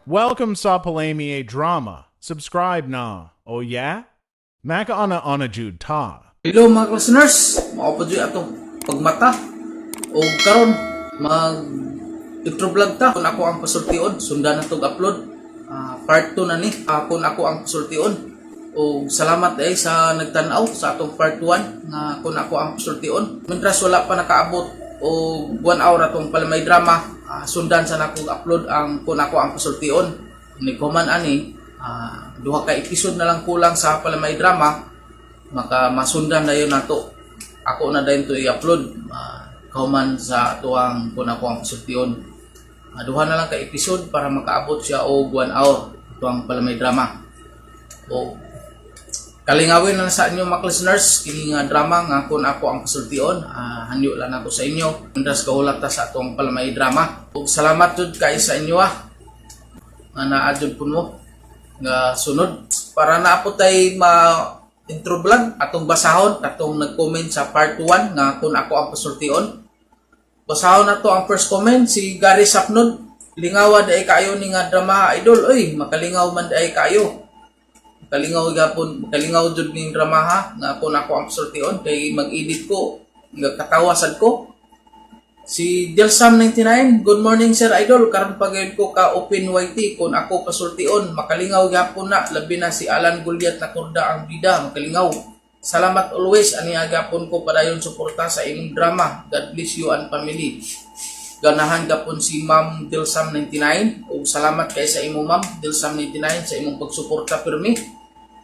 Welcome sa Palamie Drama. Subscribe na. Oh yeah? Maka ana jud ta. Hello mga listeners, mao pa jud atong pagmata o karon mag intro vlog ta kun ako ang pasultion sundan natog upload part 2 na ni kun ako ang pasultion o salamat sa nagtan-aw sa atong part 1 nga kun ako ang pasultion mentras wala pa nakaabot o 1 hour atong Palamay Drama sundan sa nakong upload ang kun ako ang pasultion ni kuman ani duha ka episode na lang kulang sa Palamay Drama maka masundan na yun nato ako na dayon to i-upload kauman sa tuang kun ako ang pasultion duha na lang ka episode para makaabot siya og 1 hour tuang Palamay Drama o kalingawin na sa inyo mga listeners kini nga drama nga kun ako ang pasultion hanyo lang ako sa inyo undas kahulat ta sa atong Palamay Drama ug salamat jud kay sa inyo nga naadjud pud mo nga sunod para naapot tay intro vlog atong basahon katong nag-comment sa part 1 nga kun ako ang pasultion. Basahon na to ang first comment si Gary Sapnod. Lingawa day kayo ni nga drama idol. Oy, makalingaw man day kayo. Makalingaw gapon, makalingaw jud ning drama nga kun ako ang pasultion kay mag-edit ko nga katawasad ko. Si Delsam99, good morning sir idol. Karon pagayod ko ka open YT kun ako pasultion. Makalingaw gapon na labi na si Alan Gulyat na kurda ang bida makalingaw. Salamat always ani agapon ko padayon suporta sa imong drama. God bless you and family. Ganahan gapon si Ma'am Delsam99 ug salamat kay sa imong Ma'am Delsam99 sa imong pagsuporta pirmi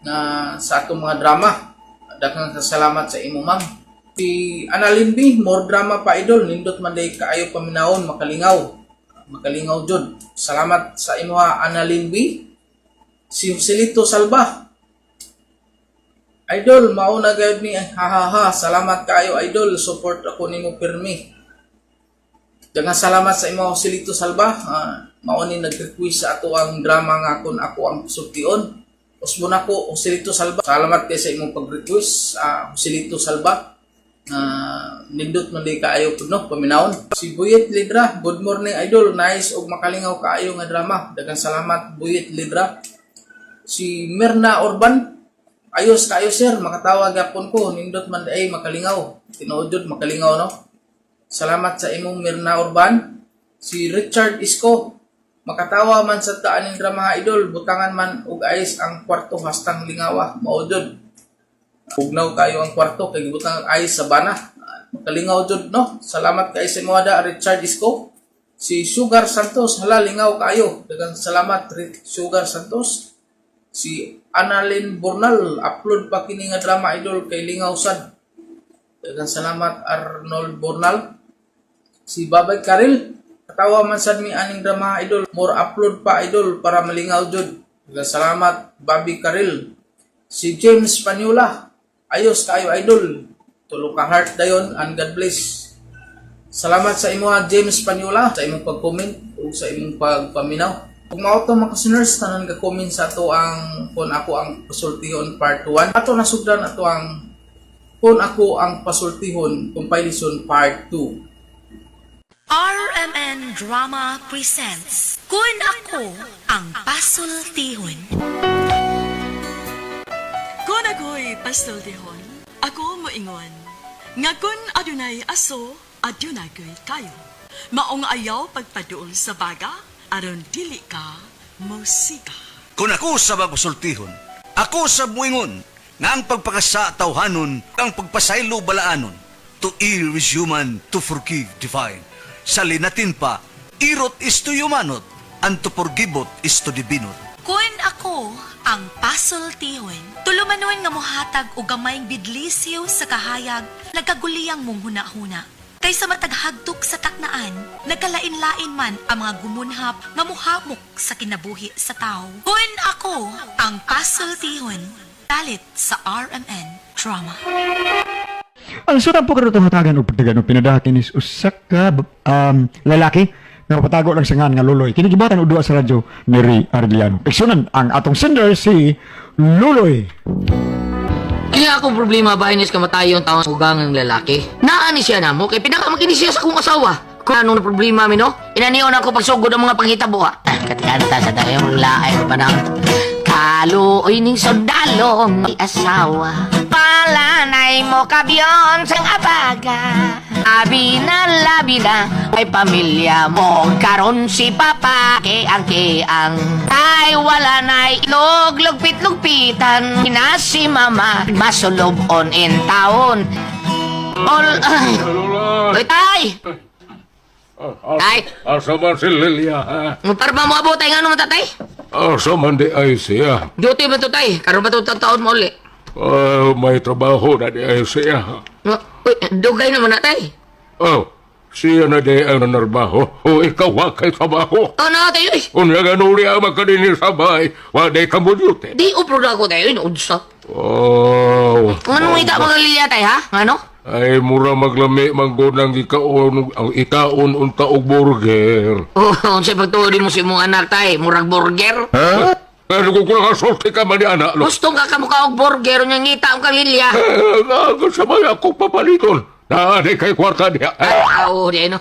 na sa atong mga drama. Daghang salamat sa imong Ma'am. Si Annalyn B, more drama pa idol, nindot man day kaayo paminawon, makalingaw jud. Salamat sa imo Annalyn B. Si Joselito Salba, idol, mauna gayud ni salamat kaayo idol, support ako nimo pirmi. Daghang salamat sa imo Joselito Salba, mao ni nag-request sa ato ang drama nga kun ako ang pasultion. Usbon ako Joselito Salba, salamat kay sa imong pag-request, Joselito Salba. Nindot man di kaayo pud no paminawon. Si Buyet Lidra, good morning idol, nice og makalingaw kaayo nga drama. Daghang salamat Buyet Lidra. Si Mirna Orban, ayos kaayo sir, makatawa gyapon ko, nindot man ay makalingaw. Tinuod jud makalingaw no. Salamat sa imong Mirna Orban. Si Richard Isko, makatawa man sa taaning drama idol, butangan man og ayos ang kwarto hastang lingawa, mao jud. Ugnaw kayo ang kwarto kay gibutang ay sa bana. Makalingaw jud no. Salamat kay sa moda Richard Isko. Si Sugar Santos, hala lingaw kayo. Daghang salamat Sugar Santos. Si Annalyn Bornal, upload pa kini nga drama idol kay lingaw sad. Daghang salamat Arnold Bornal. Si Babay Karil, katawa man sad mi aning drama idol. More upload pa idol para malingaw jud. Daghang salamat Bobby Karil. Si James Panula, ayos kayo idol. Tulo ka heart dayon and God bless. Salamat sa imo James Panula sa imong pag-comment o sa imong pagpaminaw. Kung mao to mga listeners tanan ga comment sa ato ang kun ako ang pasultihon part 1. Ato nasugdan ato ang kun ako ang pasultihon compilation part 2. RMN Drama presents Kun Ako ang Pasultihon. Kung ako'y pasultihon, ako moingon. Nga kun adunay aso, adunay kayo. Maong ayaw pagpaduol sa baga, aron dili ka musika. Kung ako sa magpasultihon, ako sa muingon, nga ang pagpakasa tawhanon, ang pagpasaylo balaanon, to err is human, to forgive divine. Sa linatin pa, irot is to humanot, and to forgivot is to divinot. Kun ako ang pasultihon, tulumanon nga mohatag og gamayng bidlisiw sa kahayag, nagkaguliyang mong huna-huna. Kaysa mataghagtok sa taknaan, nagkalain-lain man ang mga gumunhap nga muhamok sa kinabuhi sa tao. Kun ako ang pasultihon, talit sa RMN Drama. Ang sutang po karutang hatagan o pagtagan o pinadakin is usak ka lalaki nga patago lang sa nga Luloy. Kinigibatan o duwa sa radyo ni Ray Arellano. Iksunan ang atong sender si Luloy. Kaya akong problema ba inis kamatayon taon sa ugang ng lalaki? Naani siya na mo kay pinakamakinis siya sa kong asawa. Kung anong problema mi, no? Inaniyon ako pagsugod ang mga panghitabo, ha? Katkanta sa tayo yung laay pa na. Kaluoy ning sundalo, may asawa. Palanay mo kabyon sang abaga. Labi na, ay pamilya mo. Karon si Papa, keang. Ay wala na ilog, lugpit-lugpitan. Ina si Mama, masulob on in town. Ay! Uy, tay! Tay! Asa man si Lilia, ha? Para mo abot, tay, nga naman, tatay? Asa man di ay siya? Duty ba to, tay? Karoon ba to taon mo uli? May trabaho na di ay siya. Uy, dugay naman na, tay. Oh, siya na di ang nanarbaho. O ikaw wa kay trabaho. Oh, na, tay, uy. Kung naganuli ang magkadini sabay, wa di ka mo duty. Di upro na ako, tay, uy, naunsa. Oh. Anong ita mga liya, tay, ha? Ano? Ay, mura maglami manggod ang ikaon unta og burger. Oh, unsay pagtuodin mo si mong anak, tay? Murag burger? Pero kung kulang kasulti ka man ni anak, lo. Gustong ka kamukha og burger, unyang ngita ang kamilya. Sabay ako papaliton. Di kay kwarta niya. Oo, di, no?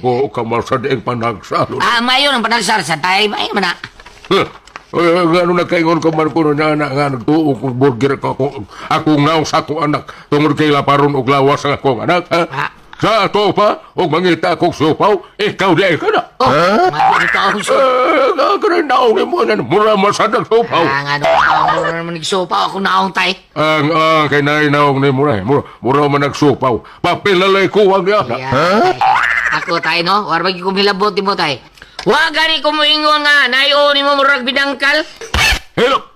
Oo, kamarsa di ang panagsalo. Mayon ang panagsar sa tay, may man na. Ngano na kaingon ko man kuno na nga nagtuo kong burger ko akong naong sa akong anak tungod kay laparon og lawas ang akong anak ha? Sa ato pa og mangita akong supaw ikaw di ay ka na Mati ka ako so. Ganun naong ni mo na mura masadang supaw Nga no, mura naman nagsupaw ako naong tay. ang kay naay naong ni mura mura man nagsupaw papilalay ko wag yan Tay. Ako tay, no? Warwag ko milabot mo tay. Wag gani ko moingon nga, nayo ni mo murag bidangkal. Hello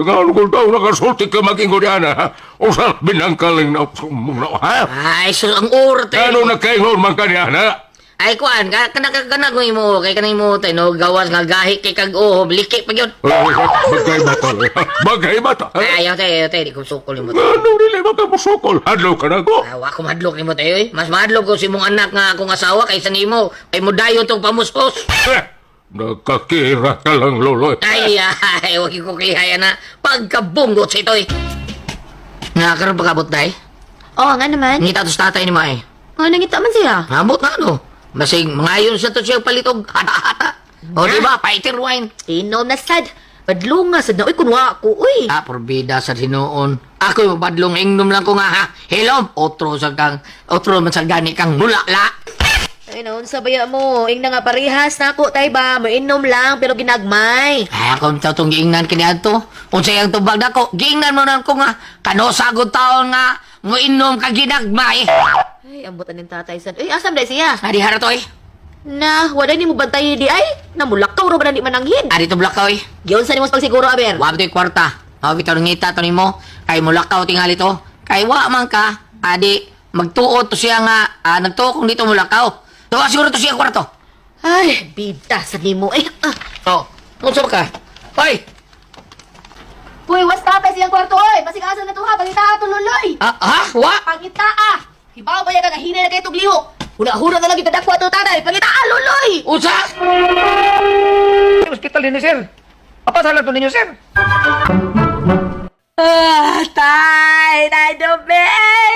ngano kung daw nakasulti ka mag-ingon yan ha usa binangkaling na ha Ay, so ang urte. ngano na kaingon man kanya ha Ay, kuan, kana ko imo, kay kanay mo tay, no? Gawas nga gahi kay kag-uhom, liki pa yun. Bagay bata. Bagay bata. Ay, ayaw tay, di ko sukol mo tay. Ano nila ba ka musukol? Hadlaw ka na ko. Wa ko madlok ni mo tay, mas madlok ko si mong anak nga akong asawa kaysa nimo. Kay mo dayon tong pamuspos. Nakakira ka lang, loloy. Ay, wag ko klihaya na pagkabunggot sa itoy. Nakakaroon pa kabot tay? Oo nga naman. Ngita to sa tatay ni mo ay. Nangita man siya. Habot na ano? Masing mangayon sa to siya palitog hata-hata. O diba, fighter wine. Inom na sad. Badlong nga sad na. Uy, kunwa ako. Uy. Porbida sa sinoon. Ako yung badlong ingnom lang ko nga ha. Hello, otro man sa gani kang mulala. Ay, naon sa baya mo. Ing na nga parehas na ako, tay ba? Mainom lang, pero ginagmay. Ay, ako itong giingnan kinihan to. Kung sayang tubag na ko, giingnan mo na ko nga. Kano sagod taon nga, mo inom ka ginagmay. Ay, ambutan ng tatay sad. Uy, asam day siya? Adi hara to eh. Na, wala ni mo bantay di ay. Namulakaw ro ba na di mananghin? Adi to blakaw eh. Giyon sa ni mo pagsiguro, aber. Wab to yung kwarta. Wab ito ngita to nimo. Kay mo lakaw tingali to. Kay wa man ka, adi, magtuot to siya nga, nagtuo kung dito mo lakaw. Tuwa siguro to siya kwarto. Ay, bida sa ni mo. Ay, So, unsa ka? Hoy! Uy, was tatay siyang kwarto, oy. Pasigasan na to ha. Pangita to, luloy. Ha? Wa? Pangita Hibaw ba yan ka hinay na kayo tugliho? Huna-huna na lang itadakwa to, tatay. Pangita luloy. Unsa? Hospital ni sir. Apa salah to ninyo, sir? Tay! Tay, Dubay!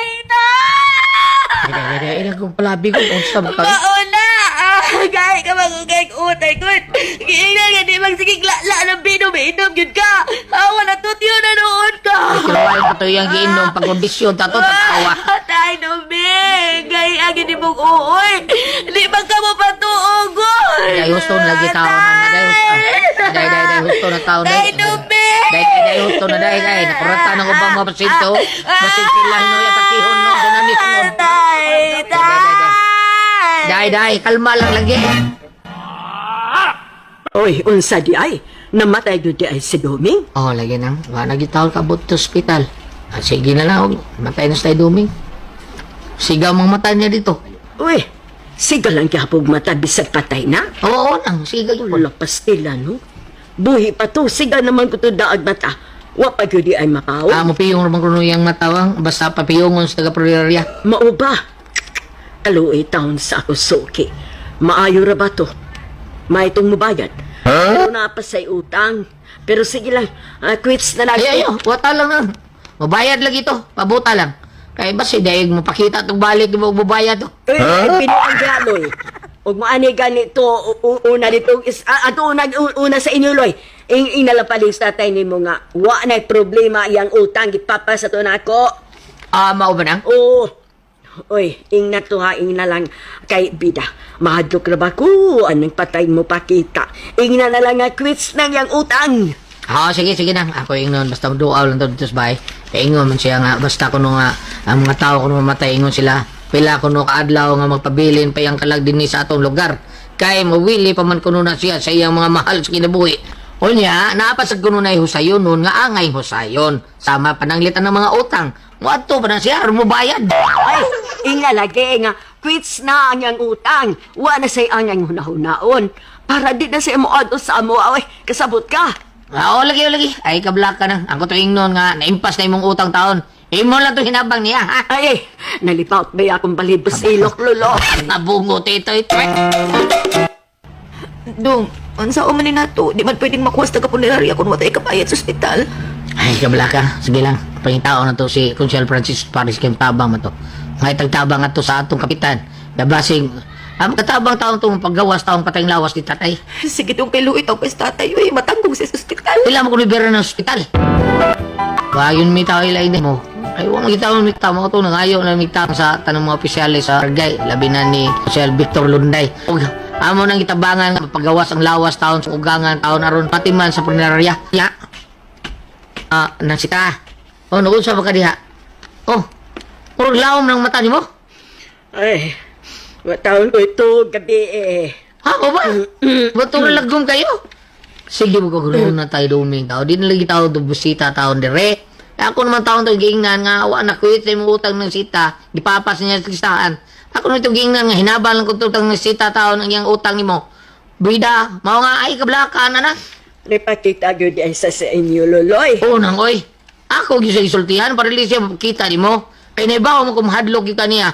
Ay, kung palabi ko, unsa ba ka? Mauna! Gaya ka magugay ko utay ko. Giingnan nga di magsigig la ng binom-inom yun ka. Wala tutyo na noon ka. Kilawain ko to yung giinom pagkondisyon tato tatawa. Tay, Dubay! Gaya agin di mong uoy. Di ba ka mo patuogon? Day husto na lagi tao na day husto na tao Tay, Dubay! Day husto na day nakurata ng ubang mga pasyento. Masintilahin mo yung takihon no dinamis mo. Day, kalma lang lagi. Oy, unsa di ay? Namatay do di ay si Doming? Oh, lagi nang wala gitawag ka but hospital. Sige na lang, matay na sa Duming. Sigaw mga mata niya dito. Uy, siga lang kapog mata bisag patay na. Oo lang, sigaw yun. Wala pastila, no? Buhi pa to, siga naman ko to daag mata. Wa pa gyud di ay makaw. Mo piyong naman kuno yung matawang, basta papiyongon sa taga-prorya. Mao ba? Kaluoy taon sa ako suki. Maayo ra ba to? May itong mubayad. Pero napasay utang. Pero sige lang, quits na lang. Ay, ayo, wata lang na. Mabayad lang ito, pabuta lang. Kaya ba si Dayeg mo pakita itong balik mo bubaya to? Pinuang galoy. Ug maani ganito una dito una sa inyo loy. Inalapalig sa tatay nimo nga wa na problema yang utang gipapasa to nako. Mao ba nang? Oo. Oy, ing na to ha, ing na lang kay bida. Mahadlok na ba ko? Anong patay mo pakita? Ing na lang nga quits na yang utang. Sige na. Ako ingon, basta duaw lang to dito sa bahay. Ingon man siya nga, basta kuno nga, ang mga tao kuno mamatay, ingon sila. Pila kuno kaadlaw nga magpabilin pa yung kalag din sa atong lugar. Kay mawili pa man kuno na siya sa iyang mga mahal sa kinabuhi. O niya, naapasag kuno na husayon nun nga angay husayon. Sama pananglitan ng mga utang. Wato pa na siya, rumabayad. Ay, inga lagi nga quits na ang yang utang. Wa na say ang yang hunahunaon. Para di na say mo adto sa amo. Ay, kasabot ka. Lagi. Ay, kablak ka na. Ang kutuing nun nga, naimpas na imong utang taon. Imo lang ito hinabang niya, ha? Ay, nalipaut ba akong balibos ilok, lolo? Nabungot ito. Dong, unsa o man ni nato, di man pwedeng makuha sa taga-punerarya kung matay kapayat sa ospital. Ay, kablak ka. Sige lang. Pangitao na to si Consul Francis Paris kayong tabang mo to. Ngay tagtabang nga to sa atong kapitan. Gablasing, ang katabang taong itong paggawas taong patayng lawas ni tatay. Sige dong kay Luit ako sa tatay, uy, matanggong siya sa ospital. Kailan mo kung ibera ng ospital? Yun may tao ilay mo. Ay, huwag magkita mo mikta mo ito. Nangayo na mikta sa tanong mga opisyalis sa Argay. Labi na ni Consul Victor Lunday. Amo nang itabangan nga paggawas ang lawas taon sa ugangan taon aron pati man sa punerarya. Ya. Nasita. Nagunsa ba ka diha? Purog lawom ng mata ni mo? Ay, mataon ko ito gabi eh. O ba? Ba't lagom kayo? Sige mo kagulong na tayo duming tao. Di na lagi tao busita taon dire. Ako naman taon to giingnan nga awa na kuwit sa imong utang ng sita. Gipapas niya sa listahan. Ako na ito giingnan nga hinabal ng utang ng sita taon ang iyang utang ni mo. Bida, mao nga ay kablakan na. Napakita yun ay sa inyo, loloy. Nang oy. Ako gyud sa isultihan para li siya makita nimo. Kay naibaw mo kung mahadlok kita niya.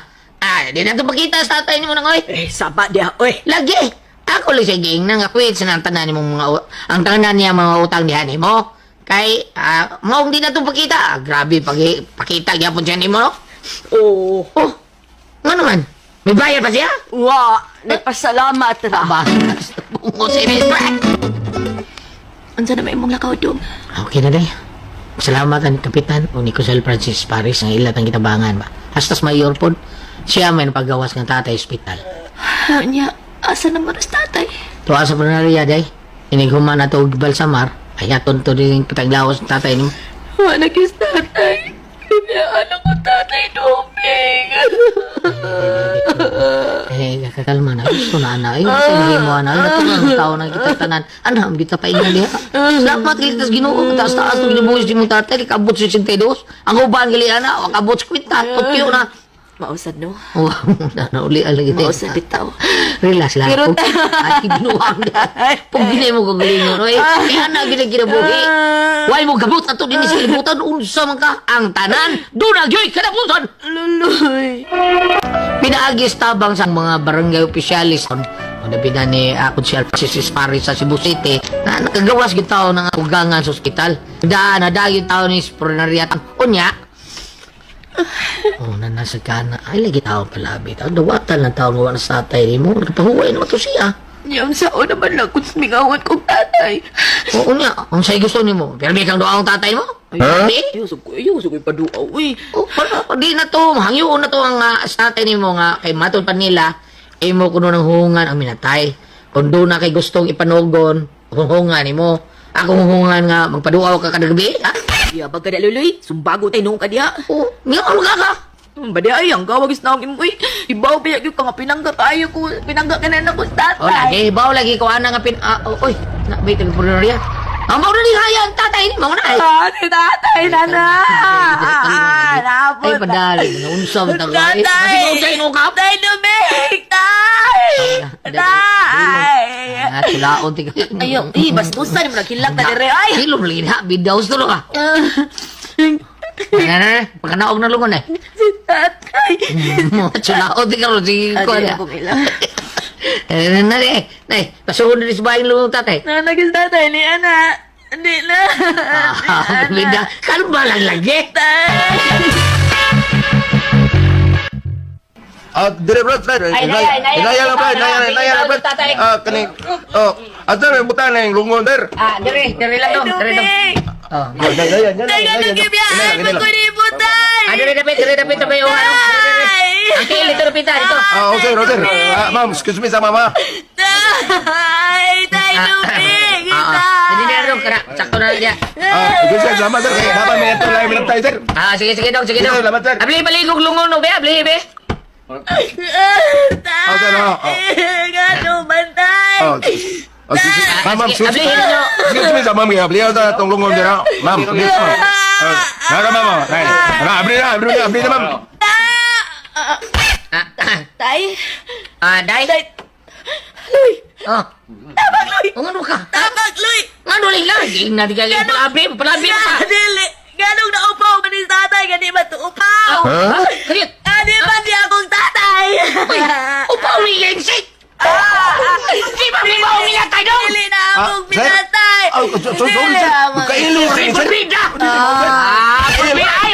Di na ito makita sa tatay nimo nang oy. Saba diya, oy. Lagi. Ako lang siya giingnan nga kuwit sa nang tanan nimong ang tanan niya mga utang diha nimo. Kay, maong di na ito pakita. Grabe, pakita gyapon siya nimo, no? Oo. Nga naman? May bayar pa siya? Wa, nagpasalamat ra. Bungo si Miss Brad. Unsa na may imong lakaw dong? Okay na day. Salamat ang kapitan o ni Consul Francis Paris ang ilat ang kitabangan ba. Hastas mayor po. Siya may napagawas ng tatay hospital. Nya, asa naman ang tatay? Tuwa sa panariya day. Iniguman na ito balsamar. Kaya tonto din yung pataglawas ng tatay mo. Wala kis tatay. Bibiyaan ako tatay Doming. Kakalma na. Gusto na, anak. Hindi mo, anak. Natulong ang tao na kita tanan. Anam, kita pa ingan diha. Salamat kalitas ginoo. Taas-taas itong ginabuhis di mong tatay. Kabot sa 62. Ang uban gali, anak. Kabot sa kwita. Tutyo na. Mausad no? Nauli lagi tayo. Mausad bitaw. Relax lang. Pero Ay, binuwang na. Pag ginay mo gagalingon. Kaya na ginaginabuhi. Huwag mo gabot na ito din sa libutan. Unsa man ka ang tanan. Doon agyoy kanabutan. Luloy. Pinaagis tabang sa mga barangay opisyalis. Nabi na ni Consul Francis Paris sa Cebu City na nakagawas gitaw ng ugangan sa ospital. Nadagin tao ni Spronariat. Unya, nanasag ka na. Ay, lagi tao palabi. Dawatan ng tao nga sa tatay ni mo. Nagpahuway naman to siya. Yung sao naman lang kung sumingawan kong tatay. Oo niya. Ang sa'yo gusto ni mo. Pero may kang doa ang tatay mo? Hindi. Ayuso ko yung paduaw eh. Di na to. Hangyoon na to ang sa tatay ni mo nga. Kay matol pa nila. Mo kuno ng hungan ang minatay. Kung doon na kay gustong ipanugon, hungan ni mo. Ako hungan nga. Magpaduaw ka kadagabi. Ha? Iya ba ka na luloy? Sumbago tayo nung kadiya. Nga ka ka. Badi ay, ang gawag is namin mo eh. Ibaw biyak yung nga pinangga kayo ko. Pinangga ka na na ko sa tatay. Lagi. Baw lagi ko ana nga oy. May taga-pulunarya. Ang mauna ni Haya ang tatay ni mga na ay. Si tatay na na. Ay, padali. Naunsa mo tayo. Tatay. Kasi kung sa'yo ka. Tay Doming! Tay! Tay! Tulaon tika. Ayaw, bastusan mo naghilang na dire. Ay! Hilom lagi na. Bidaws to ka. Pagkanaog na lungon eh. Si tatay. Tulaon tika ro. Sige ko Adi na. na kumila. Nay, pasuhon na rin sa bahay ng lungon tatay. Nanagis tatay ni Ana. Hindi na. Bida. Kalma lang lagi. Tay! Dire Brad, Ay, inaya lang, Brad. Tatay. Kani, asa may buta na yung lungon, der. Dire lang to. Dire to. Oh. Tay ka nang gibiyahan mo ko ni Butay! Dire dapit tabi yung ano. Ang kili dito dapit dito. Roger. Ma'am, excuse me sa mama. Tay! Tay, lupig! Hindi na rin, sakto na lang diya. Good sir, salamat sir. Kaya dapat may ito lang yung tayo, sir. Sige dong. Salamat, sir. Abli baligog lungon no, be. Tay! Gano'ng bantay! Ma'am, excuse Abli, me. hello. Excuse me sa ma'am, kaya abli sa itong lungon dira. Ma'am, please, ma'am. Naka, ma'am. Abli na, ma'am. Tay! Day. Luy! Oh. Tabag, Luy! Ano ka? Tabag, Luy! Ano lagi na di ka palabi pa. Dili! Ganong naupaw ka ni tatay, gani ba ito upaw? Kaya, Gani ba di akong tatay? upaw ni Yensik! Di ba umilatay dong? Dili na akong sir? pinatay! Sorry, sir. Kailo, sir. Pagbida!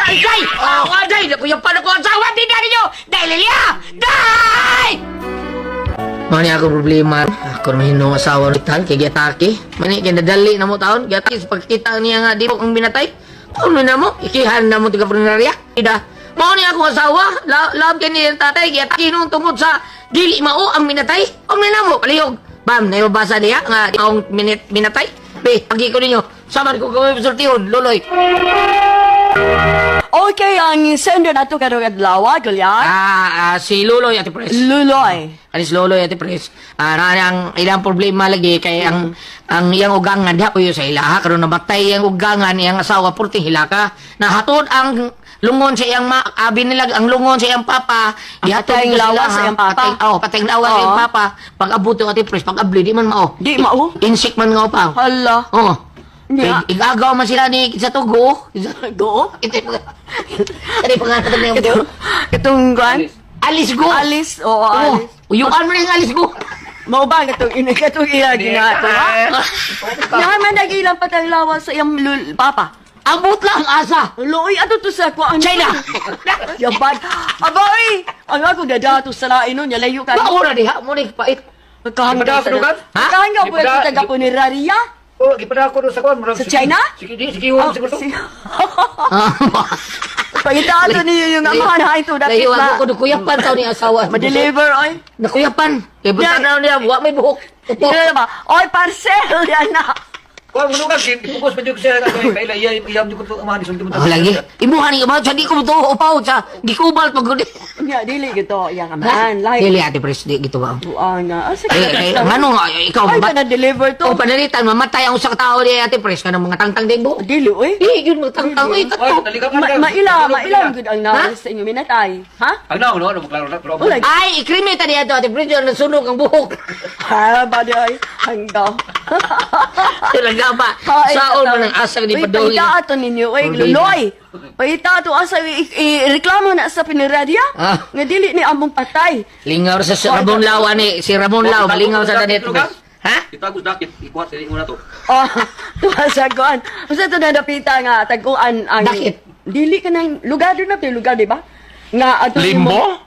Ay, Day! Day! Yung paano ko ang sawa, di na ninyo! Day, Lilia! Day! Mani ako problema. Ako naman yung asawa ng taon, kay Giataki. Mani, kaya nadali na mo taon. Giataki, sa pagkita niya nga, di po kong binatay. Paano na mo? Ikihan na mo tiga prinarya. Ida. Mani ako asawa. Love ka niya tatay. Giataki nung tungkol sa dili mao ang minatay. Ang na mo, palihog. Bam, naibabasa niya nga ang minatay. Be, pagi ko ninyo. Saman ko kami pasultihon, Loloy. Okay, ang sender na to karong adlaw, Gulyan. Si Loloy, Ate Pres. Luloy. Alis Loloy, Ate Pres. Ang ilang problema lagi kay ang iyang ugangan diha kuyo sa ilaha karon namatay iyang ugangan iyang asawa purting hilaka. Nahatod ang lungon sa iyang abi nila ang lungon sa iyang papa. Patayng lawas sa iyang papa. Patayng lawas sa iyang papa. Pag-abot yung Ate Pres, pag-abli di man mao. Di mao. Insik man nga pa. Hala. Oh. Nya. Igagaw man sila ni sa tugo. Go. Ano pa nga na yung go? Itong guan. Alis go. Alis. Oo, alis. Uyuan mo rin ang alis go. Mao ba katong ila ginato ha? Nga man nagilang patay lawas sa iyang papa. Abot lang asa. Loy, ato to sa kuan. China. Yaban. Aboy! Ang ako dadato sa lain nun, layo ka. Maura diha mo ni pait. Magkahangga sa Ha? Magkahangga po ito taga po ni Raria. Oh, gipada ko sa kuan. Sa China? Sige, Oh, Pagita ato niyo yung amahan na ito. Dahil ako ko kuyapan taw ni asawa. Ma-deliver, oy. Nakuyapan. Kaya bunta na niya, wa may buhok. Hindi na ba? Oy, parcel yan na. Kuan mo ka, pupos pa jud siya kaila iyam jud ko amahan sunod mo. Lagi. Ibuhan ni ba sa di ko to upaw sa gikubal pag gud. Nga, dili gito. Yang amahan. Lahat. Dili ate pres di gitu ba. Buang na. Ah, sige. Ngano nga ikaw Ay, ba? na-deliver to. O panalitan mamatay ang usa ka tawo di ate pres kanang mga tangtang din buhok. Dili, oy. Di yun magtangtang oy kato. Maila gud ang nawalis sa inyo minatay. Ha? Ano maklaro na. Ulag. Ay, ikrimi ta diya to ate pres yun nasunog ang buhok. Ha, baday. Hanggaw. Talaga ba? Saon man ang asa ni Padoy. Paita ato ninyo, oy, luloy. Paita ato asa reklamo na sa piniradya. Nga dili ni among patay. Lingaw sa Ramon Lau ani si Ramon Lau lingaw sa danet. Ha? Itagos dakit ikuha sa inyo na to. Oh, tuwa sa kuan. Usa to nadapita nga taguan ang Dakit. Dili ka nang lugar na to lugar di ba? Nga ato Limbo?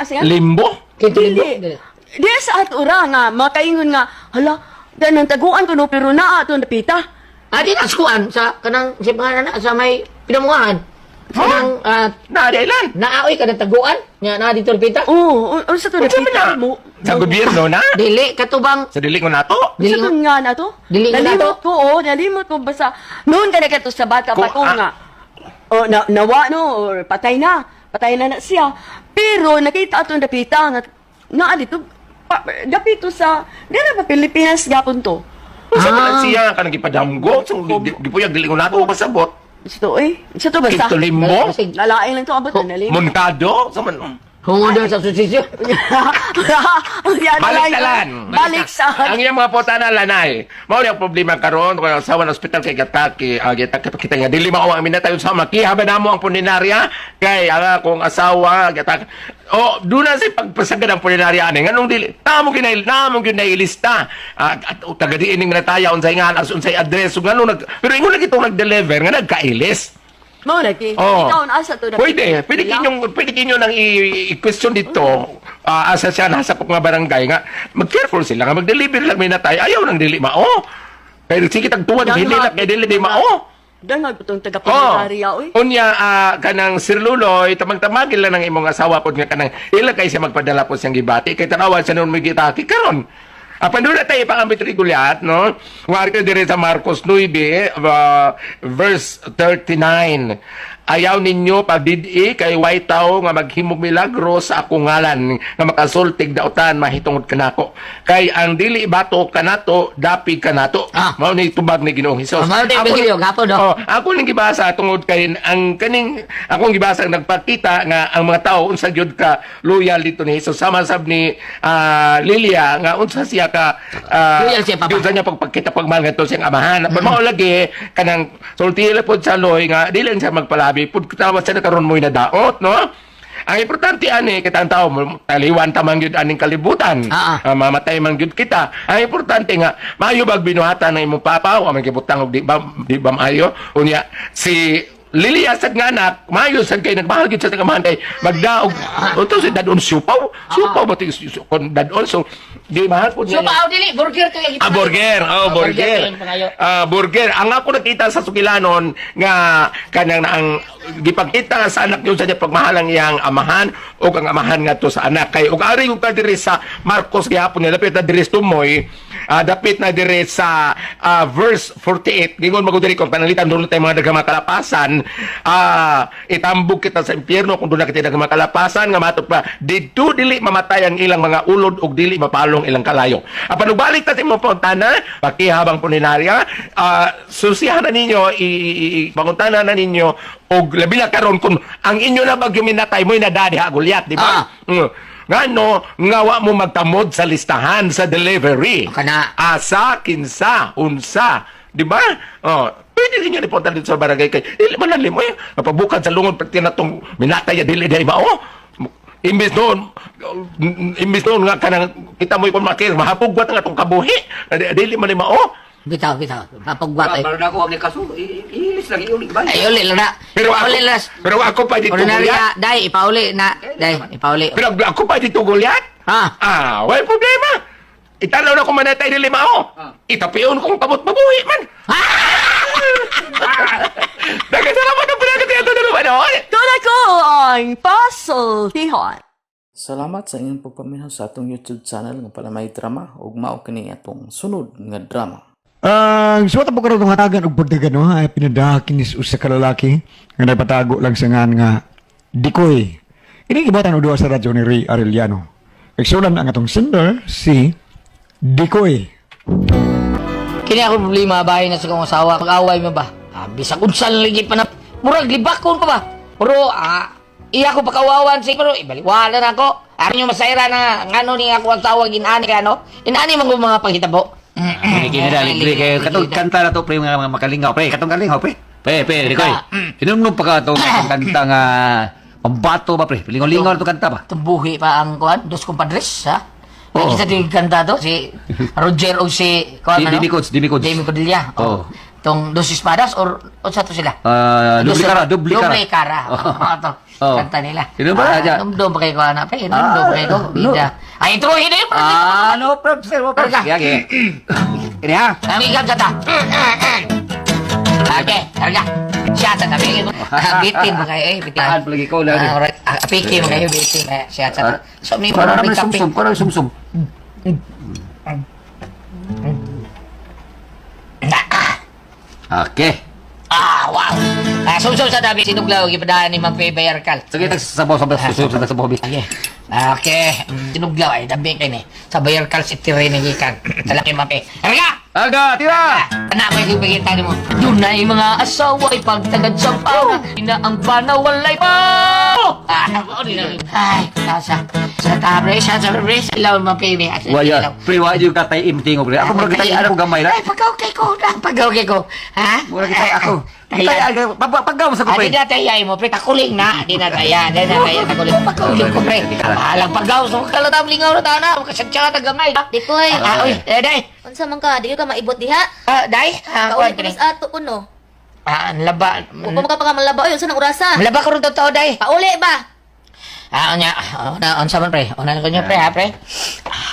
Siya? Limbo? Kito Dili. Di sa ato ra nga makaingon nga hala ganang taguan ko no pero naa ato napita. Di naskuan sa kanang si pangalan na sa may pinamuhan. Kanang Nadailan. naaoy kanang taguan nya na dito pita. Oo, unsa to napita mo? Sa gobyerno na? Dili katubang Sa dili ko nato? dili Sa nga na to? Dili nga na Nalimot ko, nalimot ko basta noon ka na kato sa bata pa ko nga. O nawa no, or patay na na siya. Pero nakita ato napita nga na dito dapito sa dira pa Pilipinas gapon to. Sa man siya kanang gipadamgo, so gipuyag dili ko nato pasabot. Ito ito basta. Ito limbo? Lalaing lang to abot na nalimot. Montado, sa man. hungodan sa susisyo. Baliktalan. Balik sa Ang iyang mga pota na lanay. Mao yung problema karon kung asawa ng ospital kay Gataki, kita nga dili mao ang minatayon sa makiha ba namo ang puninarya kay kung asawa Gataki. Oh, doon na si pagpasagad ang puninarya ani nganong dili. Namo gyud ilista. At tagadiin ning minataya unsay nga unsay address ug ngano pero ingon na kitong nag-deliver nga nagkailis. Mo na ki. Oh. Ikaw na asa to na. Pwede kinyo nang i-question dito. Asa siya nasa mga barangay nga. Mag-careful sila nga. Mag-deliver lang may natay. Ayaw nang dili mao. Kaya sige tagtuwan. Dili lang kaya dili di mao. Dangag itong taga-pagkariya, oy. Unya, kanang Sir Luloy, tamag-tamagin lang ng imong asawa po nga kanang ila kay siya magpadala po siyang gibati. Kay tanawan siya noon may gitaki karon. Pandula tayo pangambit regulat, no? Ngari ka dire sa Marcos 9, verse 39. Ayaw ninyo pabidi kay way tao nga maghimog milagro sa akong ngalan nga makasultig daotan mahitungod kanako. Kay ang dili bato kanato, dapig kanato. Mao ni tubag ni Ginoong Hesus. Ako ning gibasa tungod kay ang kaning akong gibasa nagpakita nga ang mga tao unsa gyud ka loyal dito ni Hesus sama sab ni Lilia nga unsa siya ka Loyal siya, Papa. Yun niya pagpakita pagmahal nga to siyang amahan. Mao lagi kanang sultila pod sa loy nga dili lang siya magpalabi pud tawad sa karon mo na daot, no? Ang importante ani kitang tao taliwan ta man gyud aning kalibutan. Mamatay man gyud kita. Ang importante nga maayo bag binuhatan na imong papa o man gibutang og di ba maayo unya si Lilia sad nga anak, maayo sad kay nagmahal gyud sa tagamahan kay magdaog. Unto si dadon supaw ba ti kon dadon so di mahal pud niya. Supaw dili burger to yung Burger. Burger. Ang ako nakita sa sukilanon nga kanang ang gipakita sa anak yun sa niya pagmahalang iyang amahan o ang amahan nga to sa anak kay ug ari ug diri sa Marcos gihapon nila dapit na diri tumoy dapit na diri sa verse 48 gingon magud diri kung panalitan dulo tay mga daghang makalapasan itambog kita sa impyerno kung dunay kita daghang makalapasan nga matod pa didto dili mamatay ang ilang mga ulod ug dili mapalong ilang kalayo apan balik ta sa imong pangutana pakihabang puninarya susihan na ninyo panguntana na ninyo og labi na karon kun ang inyo na bagyo minatay mo inadadi ha Goliath di ba? Ngano ngawa mo magtamod sa listahan sa delivery. Kana Asa, kinsa, unsa, di ba? Pwede rin yun ipunta dito sa barangay kay dili man lang mo napabukad sa lungod pati na tong minatay dili di ba? Imbis noon nga kanang kita mo ikon makir mahapugwat nga tong kabuhi dili man mao. Bitaw. Napagwat eh. Baru na ako ang kaso, ilis lagi ulit ba? Ay, uli lang na. Pero ako pa dito Goliath. Dai, ipauli na. Dai, ipauli. Pero ako pa dito Goliath. Wala problema. Itanaw na ko manatay ni Limao. Itapiyon kong kamot mabuhi man. Nagkasalamat ang pinagkatiyan na naman ako. Tuna ko ang puzzle tihon. Salamat sa inyong pagpaminaw sa atong YouTube channel nga pala may drama ug mao kini atong sunod nga drama. Ang suwata po karon hatagan og pagdagan no ay pinadakin is usa ka lalaki nga nagpatago lang sa ngan nga Dikoy. Ini gibatan og duha sa radyo ni Ray Arellano. Eksulan ang atong sender si Dikoy. Kini ako problema bahay na sa kong asawa. Pag-away mo ba? Bisag unsan lagi pa na murag libakon pa ba? Pero iya ko pakawawan si pero ibaliwala na ako. Ari nyo masayra na ngano ni ako ang tawag inani ka no? Inani man mga panghitabo. Kini dali kay katong kanta na to pre mga makalingaw pre katong kalingaw pre. Pre Dikoy. Inom pa ka to kanta nga pambato ba pre? Lingaw-lingaw to kanta ba? Tumbuhi pa ang kuan, dos compadres ha. Kita di kanta to si Roger o si kuan ano? Demi Codes. Demi Codilla. Tong dos espadas or sa to sila? Dubli cara. To. Kanta nila. Inom ba aja? Inom pa kay kuan apa? Inom pa kay ko. Bida. Ay intro hindi pa. No problem sir, no problem. Sige. Ini ha. Ang ikan kata. Okay, targa. Siya sa tabi. Bitin mo kayo bitin. Tahan lagi ko lang. Alright, apiki mo kayo bitin. Siya sa. So may Para mga sumsum, para sumsum. Okay. Wow. Sumsum sa tabi sinuglaw gipadaan ni Mang Bayar Kal. Sige, tagsasabaw sa sabaw. Okay. Sinuglaw ay dabi kay ni. Sa Bayar Kal si Tire ni gikan. Talaki mape. Targa. Aga, tira! Anak ko yung pagkita mo. Yun na yung mga asawa ay pagtagad sa panga. Ina ang panawalay pa! Ay, kasa. Sa tabre, sa ilaw mapibi. Waya, pre, wala yung katay imting ko, pre. Ako mula kitay, ano gamay na? Ay, pagkawkay ko. Ha? Mula kitay ako. Paggaw mo sa ko, pre. Di na tayay mo, pre. Takuling na. Di na taya. Takuling. Pagkawling ko, pre. Alang paggaw. So, kalatam lingaw na tana. Kasadya ka tagamay. Dikoy. Uy, day. Unsa man ka? Di ka maibot diha? Day? Kaulit ko mas ato kuno. Laba. Kung ka pa ka malaba, oy, unsa nang orasa? Laba ko rin totoo, day. Pauli ba? Nya, unsa man, pre? Una na ko niyo, pre, ha, pre?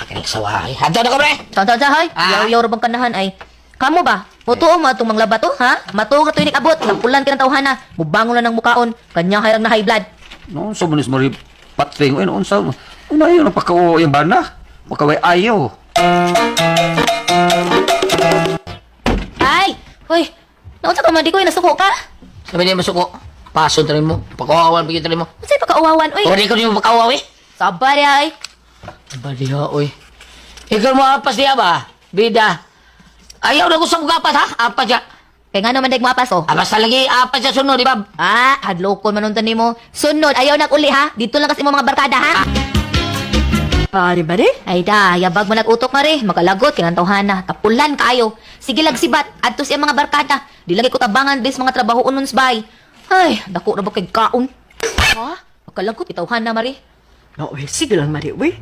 Kanig sawa, ay. Hadto na ko, pre. Tanta hay. Yaw-yaw ra bang kanahan ay. Kamo ba? Mutuo mo atong manglaba to, ha? Matuo ka to inik abot, lampulan ka ng tawhana. Mubangon na ng mukaon, kanya hayang na high blood. Noon sa manis mo rin patring. Ay, noon sa... Una yun, napakao yung bana. Makaway ayaw. Ay! Hoy! Naunsa ka man, di ko nasuko ka? Sabi niya masuko. Paso tarin mo. Pakawawan, bigyan tarin mo. Unsay pagkauwawan, oy? O, di ko niyo makawaw, eh. Sabar ya, ay. Baliha, oy. Ikaw mo apas niya ba? Bida. Ayaw na ko sa mga apat, ha? Apat siya. Kaya nga naman dahil mapas, oh. Basta lagi, apat siya sunod, di ba? Hadlokon manuntan nimo. Sunod, ayaw nag-uli, ha? Dito lang kasi mo mga barkada, ha? Pare ba, de? Ay da, yabag mo nag-utok na rin. Magalagot, kinantawahan na. Tapulan kayo. Sige lagsibat, adto siya mga barkada. Di lagi ko tabangan des mga trabaho unon sa bay. Ay, dako na ba kay kaon? Ha? Magalagot, itawhan na, Mari. No, sige lang, Mari, uy.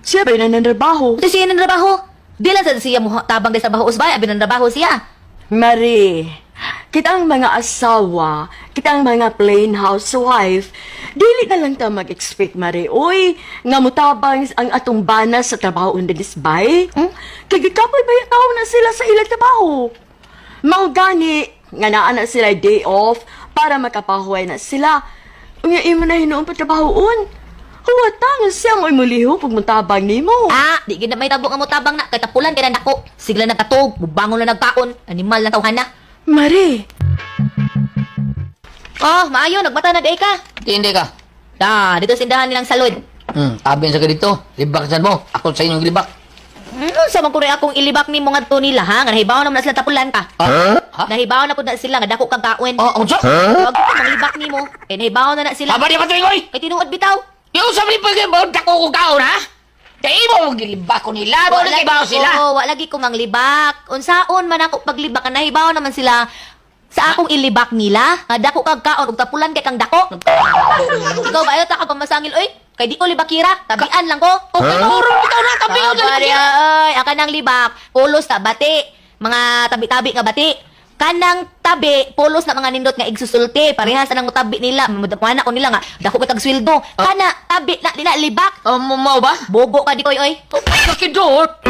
Siya ba yun ang nanrabaho? Ito siya ng trabaho. Di lang sa siya mo tabang des trabaho usbay, abi ng trabaho siya. Mari, kitang mga asawa, kitang mga plain housewife, dili na lang ta mag-expect, Mari. Uy, nga mutabang ang atong bana sa trabaho under this bay. Kagikapoy ba yung tao na sila sa ilang trabaho? Mao gani, nga naa na sila day off para makapahuay na sila. Unya imo na hinuon pa trabahoon. Huwata nga siya mo'y muliho pag mutabang ni mo. Di gina may tabo nga mo tabang na, kay tapulan kay na dako. Sigla nagkatog, mubangon na nagkaon, animal na tawhan na. Mari, Oh, maayo, nagmata na day ka. Hindi ka. Dito sindahan nilang salud. Abin sa ganito. Libak saan mo. Ako sa inyong libak. Sa mga kuri akong ilibak ni mga to nila, ha? Nga nahibaw naman na sila tapulan ka. Ha? Nahibaw na po na sila, nga dako kang kaon. Oh, unsa? Huwag ko manglibak ni mo. Eh, nahibaw na sila. Aba, di ba ito, Ingoy? Kay tinuod bitaw. Yung sabi pa kayo, bawang dako ko kaon, ha? Kaya mo, magilibak ko nila. Bawang nagibaw sila. Wala lagi ko manglibak. Unsaon man ako paglibak, nahibaw naman sila. Sa akong ilibak nila, nga dako kang kaon, ug tapulan kay kang dako. Ikaw ba, ayaw ta ka pamasangil, oy? Kay di ko libakira, tabian lang ko. Okay, maurong bitaw na, tabi ko lang. Ay, aka nang libak, pulos na bati. Mga tabi-tabi nga bati. Kanang tabi, pulos na mga nindot nga igsusulti. Parehas na ng tabi nila. Mana ko nila nga, dako ko tag-sweldo. Kana, tabi na, di na libak. Mau ba? Bobo ka di koy, oy. Nakidot!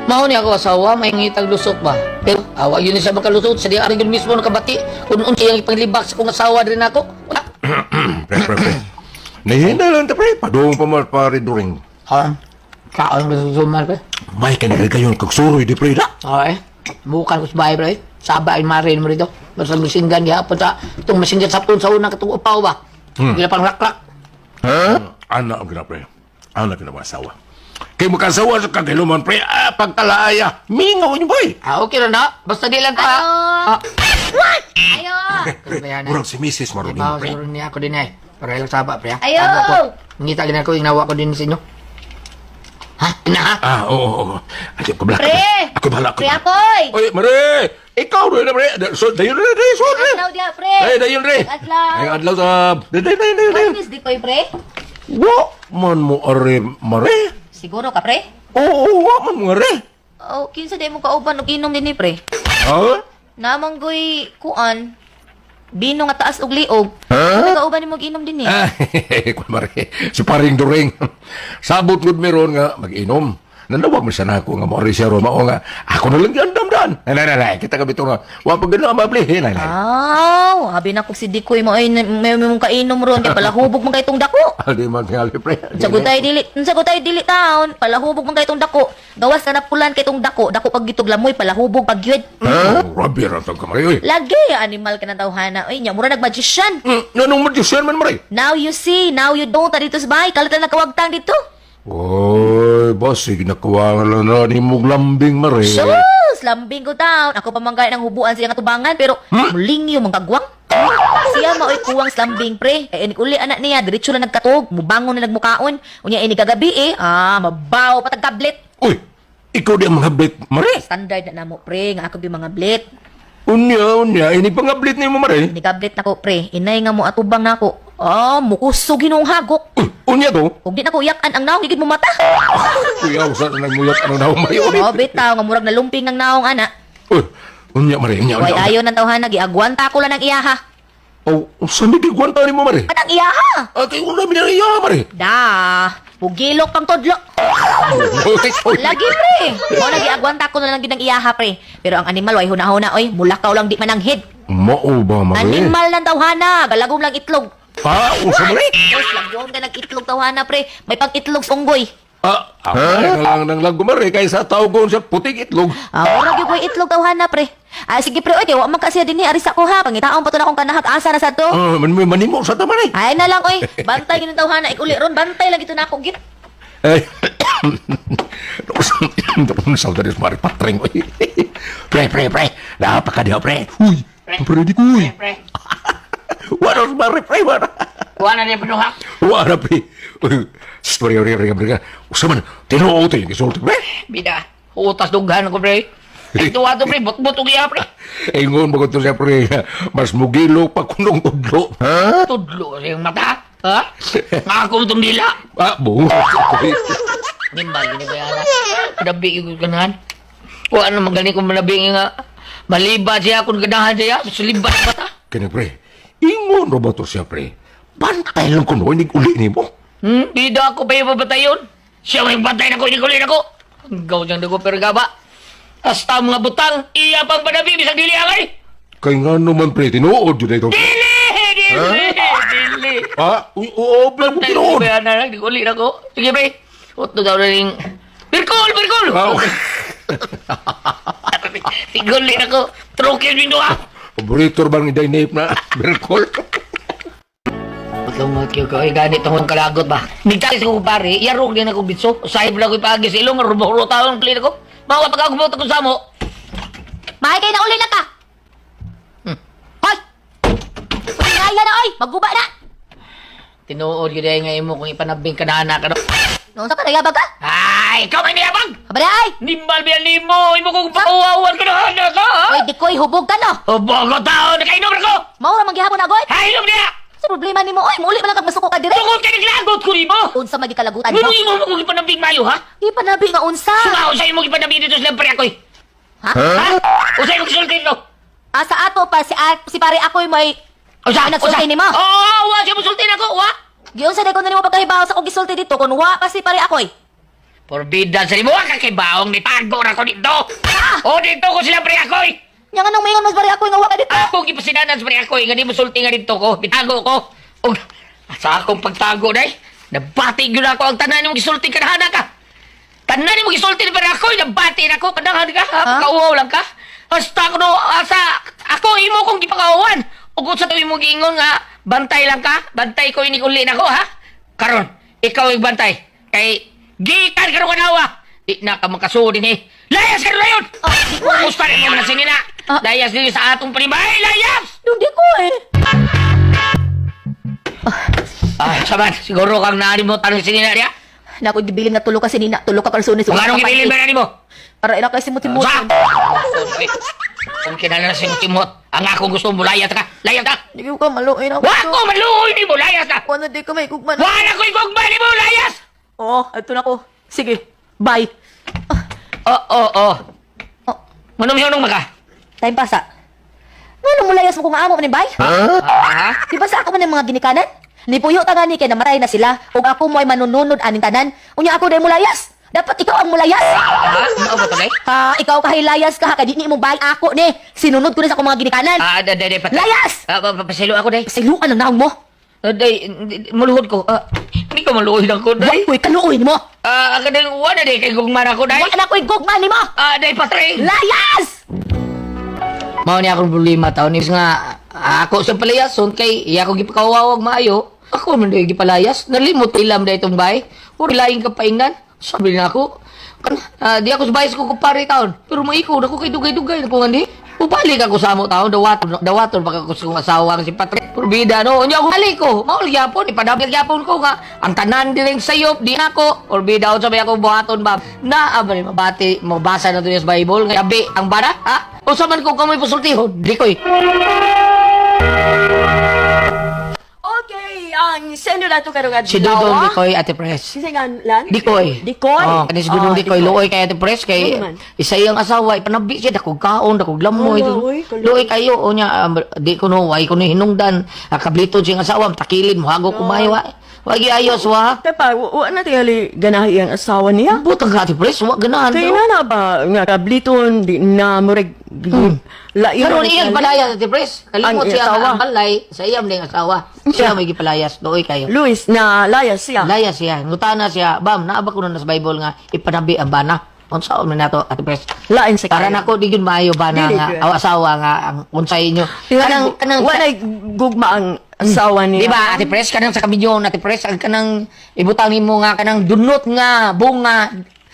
Mao ni ako asawa, may ngitag lusot ba? Pero awa yun sa makalusot, sa diya aring mismo nakabati. Kung unsa yung ipanglibak sa kong asawa din ako. Wala. Pre. Nahihina lang ta, pre. Padung pa mo pare during. Ha? Kaon ko sa sumal ko. May kanigay kayo kagsuroy di, pre, da. Okay. Bukan ko sa bahay, bro. Sabay ay marin mo rito. Basta masinggan gihapon sa itong masinggan sa sa unang katong upaw ba? Gila pang laklak. Ha? Anak ang gina, pre. Anak ang asawa. Kay makasawa sa kagaluman, pre. Pagkalaaya. Mingaw niyo, boy. Okay na na. Basta di lang ka. What? Ayo! Murang si Mrs. Marunong, Bawa pre. siguro niya ako din ay. Para lang saba, pre. Ayo! Ngita gina ko, inawa ko din sa inyo. Ha? Ina ha? Oo. Ayun ko, black. Pre! Ako bahala ko. Pre akoy! Oy, Mare! Ikaw rin na, pre. So, dayon rin, so, pre. Adlaw diya, pre! Ay, dayon rin. Adlaw! Ay, adlaw sa... Dayon. What is di koy, pre? Wa man mo are, Mare. Siguro ka, pre? Oo, wa man mo are. Oh, kinsa di mo kauban og inom din ni, pre? Ha? Namanggoy kuan. Bino nga taas og liog. Ha? Ano kauban nimo ginom din ni? Kung Mare, si paring during. Sabot gud meron nga mag-inom. Nanawag mo siya na ako nga mo siya ro mao nga ako na lang yan damdan. Nay, kita ka bito nga wa pag gana mabli. Nay. Habi na ko si Dikoy mo ay may mong kainom ron kay palahubog man kay tong dako. Aldi man tingali pre. Sa gutay dili taon, palahubog man kay tong dako. Gawas ka na pulan kay tong dako pag gitog lamoy palahubog pag gyud. Rabi ra tag kamay oy. Lagi animal ka na tawhana. Oy, nya mura nag-magician. Nanong magician man Mare? Now you see, now you don't dito sa bahay. Kalit na nakawagtang dito. Oy, boss, ginakuha lang na ni mong lambing Mare. Sus! Lambing ko taon. Ako pa manggay ng hubuan siya nga tubangan, pero muling yung mga kagwang. Siya maoy kuwang slambing, pre. Kaya uli anak niya, diretso na nagkatog, mubangon na nagmukaon. Unya ini kagabi mabaw patag tablet. Uy, ikaw di ang mga blit Mare. Standard na namo, pre, nga ako di mga blit. Unya, ini pangablit ni mo Mare. Ini kablit na ko, pre. Inay nga mo atubang na ako. Mukusog ginong hagok. Unya to? Kung di na ko iyakan ang naong, higit mo mata. Kuya, usa na nagmuyat ano na umayo. Bitaw, nga murag na lumping ng naong, ana. Uy, Unya, Mare, unya, Way unya. ayo ng tawhana, giagwanta ko lang ng iyaha. Oh, saan di gwanta ni mo, Mare? Anang iyaha! Ate, una minariya, Mare. Da, pugilok pang todlo. Lagi pre. Mo na giagwanta ko na lang gid ng iyaha pre. Pero ang animal way hunahuna oy, mulakaw lang di mananghid. Mao ba, Mare? Animal ng tawhana, galagom lang itlog. Ha? Usa, Mare? Yes, lagyon ka ng itlog tawhana pre. May pang-itlog unggoy. Ako lang lago, Mare, kaysa tao ko siya puting itlog. Mura gyud koy itlog tawhana pre. Sige pre, oy, kay wa man kasi dinhi aris ako ha. Pangitaon pa to na akong kanahag asa na sa to. Manimo sa ta, Mare. Ay na lang oy, bantay gid tawhana ikuli ron, bantay lang ito na ako gid. Ay, Sal dari Mare patring. Pre. Napakadiha, pre. Uy, pre di kuy. Waros, Mare, pre, wala. Kuha na niya panuhak. Wala, pre. Story, usa man, tinuo to yung gisulti, pre. Bida, utas dughan ko, pre. Ay, tuwa to, pre. Bot-bot iya, pre. Ingon mo ko to siya, pre. Mas mugilo pa kunong tudlo. Ha? Tudlo sa iyong mata. Ha? Nga ako itong dila. Bungo. Nimbal, gini ba yan? Padabi ko ganahan. Kuha na magaling kong manabing nga. Maliba siya kung ganahan siya. Sulibat mata. Kaya, pre. Ingon mo ba to siya, pre? Pantay lang ko no, hindi uli ni mo. Bida ako pa yung babatayon. Siya may batay na ko, hindi na ko. Ang gaw dyan na ko pergaba. Hasta mga butang, iya pang padabi, bisang dili akay. Kaya nga naman, pre, tinuod yun na ito. Dili! Ha? Oo, pre, mo tinuod. Bayan na lang, di ko ulit ako. Sige, pre. Oto daw na rin. Birkol! Ah, okay. Tigol din ako. Trokil din doon. Paborito bang ni Dainip na Berkol? Lumot ko ay ganit akong kalagot ba? Nigtalis ko pare, yarog din ako bitso. Sahib lang ko ipagi sa ilong, rubo-rubo taon ang plin ako. Mawa pagkagubot ako sa mo. Mahay kay na uli na ka. Hoy! Pagkaya na oy, magguba na. Tinuod yun nga imo kung ipanabing ka na anak. Noon sa kanayabag ka? Ay, ikaw may niyabang! Habari ay! Nimbal biyan ni mo, imo kong pauawan ka na anak ha? Oy, di ko'y hubog ka no. O bogo tao, nakainom na ko! Maura manggihapon na goy. Hainom niya! Sa problema nimo oy, muli man lang kag masuko ka dire. Tungkol ka naglagot ko ni mo! Unsa magi kalagutan Ano mo? imo mo kong ipanabing mayo ha? Di pa nabi nga unsa. Sumaon sa imo ipanabing dito sa lampari ako'y. Ha? Ha? O sa imo kisultin no? Asa ato pa si pare ako'y may Usa, nagsulti nimo. Oo, wa siya mo sultin ako, wa! Giyon sa ko na nimo pagkahibaw sa kog gisulti dito kun wa pa si pare ako'y. Forbidden sa limo, kakibaong ni Tago na ko dito! O dito ko sila pre ako'y! Yang anong mayon mas pare ako'y nga wa ka dito. Ako gipasinanan sa pre ako'y, nga di mo sulti nga dito ko, bitago ko! O, sa akong pagtago day, nabati yun ako ang tanan mo gisulti ka na hana ka! Tanan mo gisulti na pre ako'y, nabati na ko, kanahan ka, ha? Pakauwaw lang ka! Hasta ko no, asa, ako imo kong gipakauwan! O kung sa tuwing mo giingon nga, bantay lang ka, bantay ko inikuli na ko, ha? Karon, ikaw yung bantay, kay gikan ka rin kanawa! Di na ka makasudin eh! Layas ka rin na yun! Gusto rin mo na sinina! Layas din sa atong panibay! Layas! Hindi ko eh. Saban, siguro kang naalimutan ng sinina niya? Naku, gibilin nga tulo kasi nina. Tulo ka personis. Kung anong ibilin ba na mo? Para ina kay simut-simut. Sa! Kung kinala na si Mutimot, ang akong gusto mo, layas ka! Layas ka! Hindi ko ka maluin ako. Wako, maluhoy ni mo! Layas ka! Kung ano di ka may kugman. Wala ko igugma ni mo! Layas! Oo, ito na ko. Sige, bye. Oh. Manong yun maka? Time pasa. Ano mo layas mo kung amo man ni bay? Ha? Di ba sa ako man ng mga ginikanan? Lipuyo ta gani kay namatay na sila ug ako mo ay manununod aning tanan. Unya ako dai mo layas. Dapat ikaw ang mulayas. Ano ba tagay? Ha, ikaw kahilayas ka kay di ni mo bay ako ni. Sinunod ko na sa akong mga ginikanan. Day, patay. Layas! Pasilo ako, day. Siluan ang naong mo. Day, maluhod ko. Hindi ko maluhod ako, day. Wa ko'y kaluoy nimo. Ang kadang wala, day, kay gugman ako, day. Wa na ko'y gugma nimo. Day, patay. Layas! Mao ni akong problema taon is nga ako sa palayason kay iya ko gipakawawag maayo. Ako man day gipalayas, nalimot ilam day itong bay. O laing kapaingnan. Sabi na ako, di ako sa bayas ko kumpare taon. Pero maiko na ko kay dugay-dugay na ko ngandi. Upalik ako sa amo taon, dawaton baka ko sa asawa si Patrick. Purbida no, unya ako balik ko. Maul gyapon, ipadabir gyapon ko nga. Ang tanan diring sayop di ako. Purbida ako sabi ako buhaton ba. Na abali mabati, mabasa na to sa Bible nga abi ang bara, ha? O sa man ko kamoy pasultihon, di koy. Okay, Ang sino na to karong adlaw? Si Dudong Dikoy, Ate Pres. Si Singan lan? Dikoy. Dikoy? Oh, kani si Dudong Dikoy, luoy kay Ate Pres kay Ano man? isa iyang asawa ipanabi siya dakog kaon, dakog lamoy. Ala, uy, kaluluoy. Luoy kayo o niya di ko no way ko no hinungdan. Kablito siyang asawa, takilin mo hago kumayo. Wagi ayos wa. Tepa, wa na tingali ganahi ang asawa niya. Butang Ate Pres, wa ganahan. Kaya na ba nga kabliton di na murag layo. Karon iyang palayas Ate Pres. Kalimot Ang siya asawa. ang balay sa iyang ding asawa. Siya may gipalayas, luoy kayo. Luis na layas siya. Layas siya. Ngutana siya, bam, naaba ko na sa Bible nga ipanabi ang bana. Unsaon man nato Ate Pres. Lain sa Para nako di gyud maayo bana Dili nga gyud. asawa nga ang unsay inyo. Kanang wa na gugma ang asawa niya. di ba Ate Pres kanang sa kaminyon Ate Pres ang kanang ibutang nimo nga kanang dunot nga bunga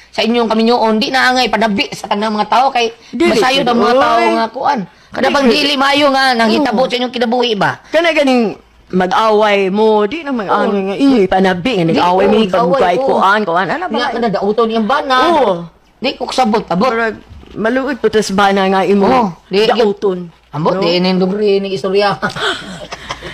sa inyong kaminyoon di na angay panabi sa kanang mga tao kay Dili masayod ang gyud, mga tao oy. nga kuan. Kada bang dili maayo nga nang hitabo sa inyong kinabuhi ba? Kana ganing mag-away mo, di na mag-ano nga, panabi, nga nag-away mo, Away, kuan, ano Nga ba? kada dauton iyang bana. Oo. Di ko sabot abot. Murag, maluod po tas bana nga imo, Oo, di- dauton. Ambot di inin dugri ning istorya.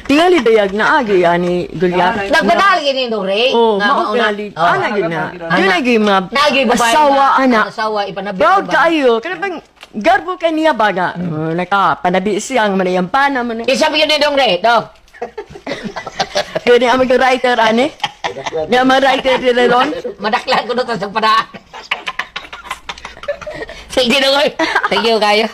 Tingali dayag na agi, ani, Goliath. Nagbanal gini dugri. Oo, maungali. Ana, gid na. Yun na, gid ma, Nagi babae asawa, na- ana. Asawa ipanabi. Proud ba? kayo, kana bang, garbo ka niya baga. Panabi siyang manayampan naman. Isa bigyan ni dongre, dong. Kaya ang mag-writer, ani. Nga ma-writer nila ron. Madaklan ko doon sa paraan. Sige na koy. Thank you kayo.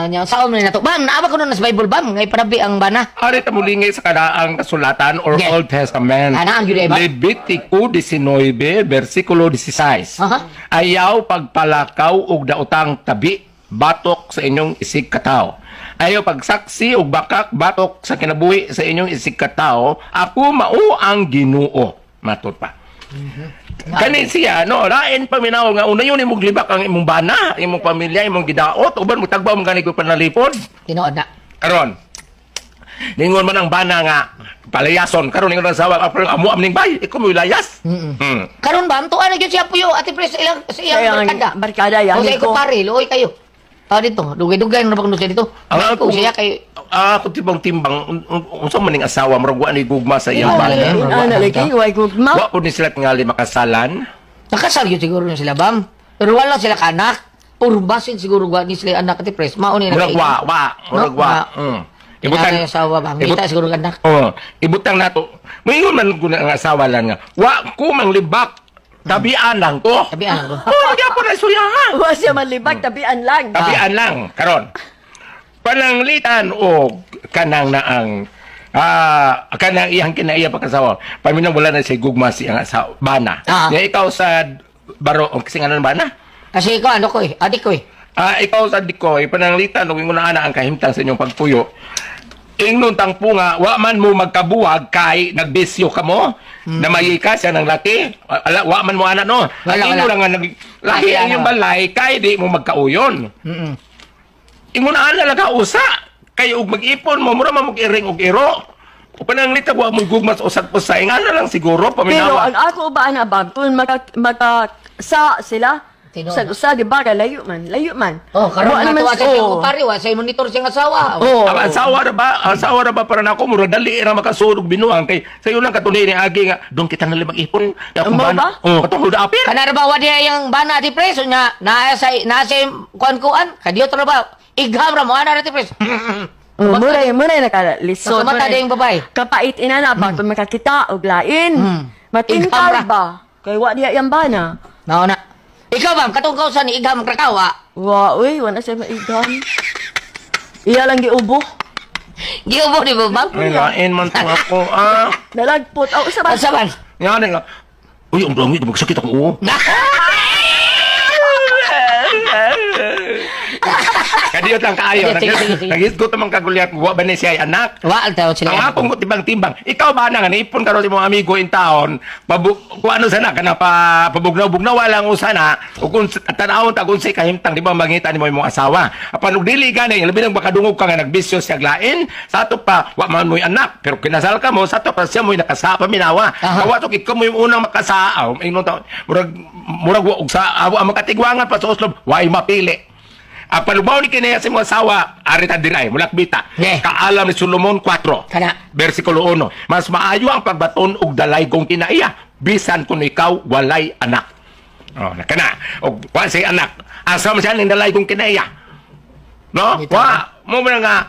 Nya saon man na to. Bam, naaba ko doon sa Bible bam, ngay panabi ang bana. Ari ta mulingay sa kadaang kasulatan or Yes. Old Testament. Ana ang gyud ba? Levitico 19, versikulo 16. Aha. Ayaw pagpalakaw og daotang tabi, batok sa inyong isig katao. Ayaw pagsaksi og bakak, batok sa kinabuhi sa inyong isig katao. Ako mao ang Ginoo. Matot pa. Kani siya, no, lain paminaw nga una yun imong libak ang imong bana, imong pamilya, imong gidaot, uban mo tagbaw mo gani ko panalipod. Tinuod na. Karon. Ningon man ang bana nga palayason karon ningon ang sawa apro amo amning bay, ikaw mo layas. Karon bam, tuwa na gyud siya puyo, Ate Pres sa iyang Kaya ang barkada. barkada yan. O sa ko pare, luoy kayo. Dito, dugay-dugay na ba kuno siya dito? Ang Ko ako siya kay ako timbang unsa man ning asawa murag wa ni gugma sa iyang bana. Ana, lagi, way gugma. Wa po ni sila tingali makasalan. nakasal gyud siguro na sila bam. Pero wala sila kanak. Puro basin siguro wa ni sila anak Ate Pres. Mao ni Murag wa, murag wa. Ibutan yung asawa ba? Ngita siguro anak. Oh, ibutang nato. Moingon man gud ang asawa lang nga. Wa ko manglibak. Tabian lang ko. Sabi anak ko. Oh, di ako na suyahan. Wa siya malibag, tabian lang. Tabian lang, karon. Pananglitan o kanang naang kanang iyang kinaiya pagkasawa. Paminang wala na si gugma si ang asawa bana. Nga ikaw sa baro o kasi nga bana. Kasi ikaw ano ko eh, adik ko eh. Ikaw sa dikoy pananglitan ug ingon ana ang kahimtang sa inyong pagpuyo. Ingnon tang punga, wa man mo magkabuwag kay nagbisyo ka mo. Namayi ka siya ng laki. Wa man mo ana no. Wala, Ang wala. lang nga lahi ang iyong balay kay di mo magkauyon. Ingon ana lang ka usa. Kay ug mag-ipon mo mura man mag-iring og iro. O pananglita wa mo gugmas usad usay ana lang siguro Pero paminawa. ang ako ba na ba, kung sa sila, Tinuod sa na. usa di ba, layo man. Oh, karon Wa na naman- tuwa sa siya oo. ko pare, wa sa monitor siyang asawa. Oo. Ang asawa na ba para nako mura dali ra makasulog binuang kay sayo lang katunay ni agi nga don kita na mag-ipon. Amo ba? Oh, katong apil. Kana ra ba wa diya yung bana Ate Pres nya naa sa kuan kadiyo ra ba? Igham ra mo ana Ate Pres. Muray nakalisod. So, mata na yung babae. Kapait ina na ba, kung makakita og lain. Matingkal Igham ra. ba? Kay wa diya yung bana. Mao na. Ikaw ba katong kausan ni Igham Krakawa? Wa, uy, wala siya maigam. Iya lang giubo. Giubo ni ba bang? Ay, lain man to ako. Nalagpot. Oh, isa ba? Asa man? Nga nga. Uy, ang dami, magsakit ako. Oh. Kadiyot lang kaayo. Sige. Nag-isgot naman kagulyat. Wa ba ni siya ay anak? Wa altaw sila. Ang akong timbang-timbang. Ikaw ba na nga, naipon ka rin si mga amigo in town, kung ano sana, ka na pabugnaw-bugnaw, walang usana, o kung tanawon ta kung si kahimtang, di ba mangita ni mo yung mga asawa. Apan ug dili gani, labi nang makadungog ka nga nagbisyo siya lain, sa ato pa, wa man mo'y anak, pero kinasal ka mo, sa ato pa siya mo'y nakasa paminawa. Kawa to, ikaw mo yung unang makasaaw, murag wa og sa awa ang makatigwangan pa sa uslob, wa'y mapili. Palubaw ni kinaya sa mga asawa, arita diray, mulak bita. Ne. Kaalam ni Solomon 4. Kana. Versikulo 1. Mas maayo ang pagbaton og dalay kung kinaiya, bisan kung ikaw walay anak. Oh, nakana. Og wa say anak. Asa man siya ning dalay kung kinaiya. No? Wa mo man nga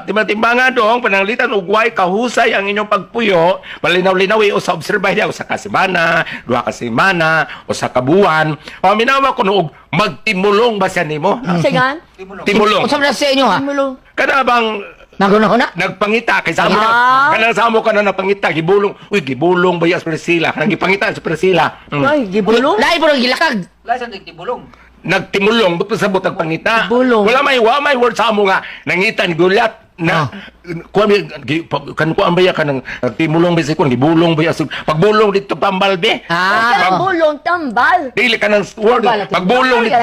timbangan dong pananglitan og way kahusay ang inyong pagpuyo, malinaw-linaw o sa obserbahe niya o sa kasimana, 2 kasimana o sa kabuan. Paminawa ko og magtimulong ba siya nimo? Sigan? Timulong. Unsa man sa inyo ha? Mulong. Kada bang Naguna-una? nagpangita kay sa kanang samo ka na napangita gibulong. Uy, gibulong ba ya sa Priscilla? Kanang gipangita sa Priscilla. Ay, gibulong. Lain po ng gilakag. Nagtimulong buto sa butang pangita. Gibulong. Wala may word sa amo nga nangita ni Goliath na kuan kan ko ambaya kanang timulong bisi kun gibulong ba ya pagbulong dito tambal be. Kaya bulong tambal. Dili kanang word pagbulong dito.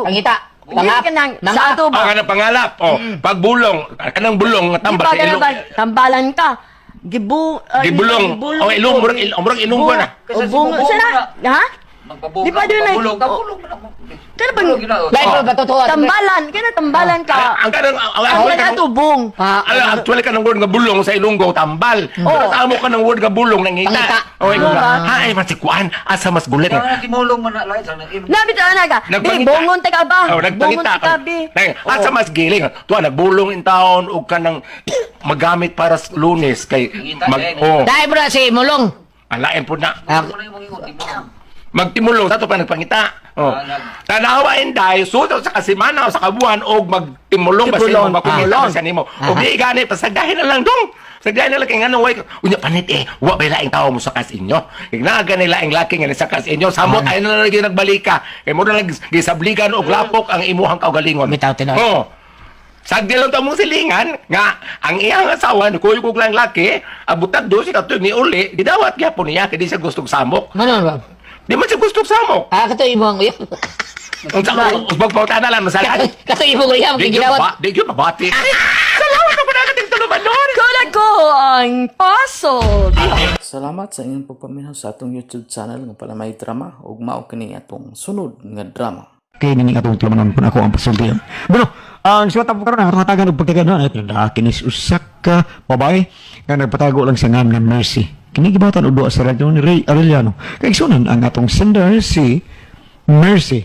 Pangita. Pangap. Sa ato ba? Kanang pangalap. Oh, pagbulong kanang bulong nga tambal sa ilong. Tambalan ka. Gibulong. Oh, ilong murag ilong ba na. Ubong. Sana? Ha? Di ba doon ay... Kaya bang... Lain po ba totoo? Tambalan. Kaya tambalan ka. Ang kanang Kaya na tubong. actually ka ng word nga bulong sa Ilonggo tambal. Pero sa amo ka ng word nga bulong nangita. Nangita. Okay ko nga. Hay masikuan asa mas gulit nga. Nabito na ka. Nagpangita. Bongon te ka ba? Oh, nagpangita Bongon te ka, bi. Asa mas giling. Tuwa nagbulong in taon ug kanang magamit para sa Lunes kay Lain po na si Mulong. alain po na. Magtimulong sa to pa nagpangita. Oh. Tanawa inday suto sa kasimana o sa kabuan og magtimulong ba sila magpumulong sa nimo. Og di gani pasagahin na lang dong. Sagdahin na lang kay nganong way unya panit wa bay laing tawo mo sa kas inyo. Kay naga ni laing laki nga sa kas inyo samot ay na lang nagbalika. Kay mo na lang gisabligan og lapok ang imuhang kaugalingon. Bitaw tinoy. Oh. Sagdi lang mong silingan nga ang iyang asawa kuyog lang laki abutag do si katuig ni uli gidawat gyapon niya kay di siya gustong samok. Ano ba? Di man siya gustong samok. Kato imo ang uyab. Ang magpauta na lang masalan. Kato imo ko iyam Di gilawat. yun mabati. Salamat na pa nakating tuluban nun. Kulag ko ang puzzle. Salamat sa inyong pagpaminaw sa atong YouTube channel nga pala may drama ug mao kini atong sunod nga drama. Kaya nini atong tulumanon po na ako ang pasultihan. Bueno, ang sulat po karon ang hatagan og pagkagano ay pinadakinis usak ka babae nga nagpatago lang sa ngam nga Mercy. Kini gibatan og duha sa radyo ni Ray Arellano. Kay sunan ang atong sender si Mercy.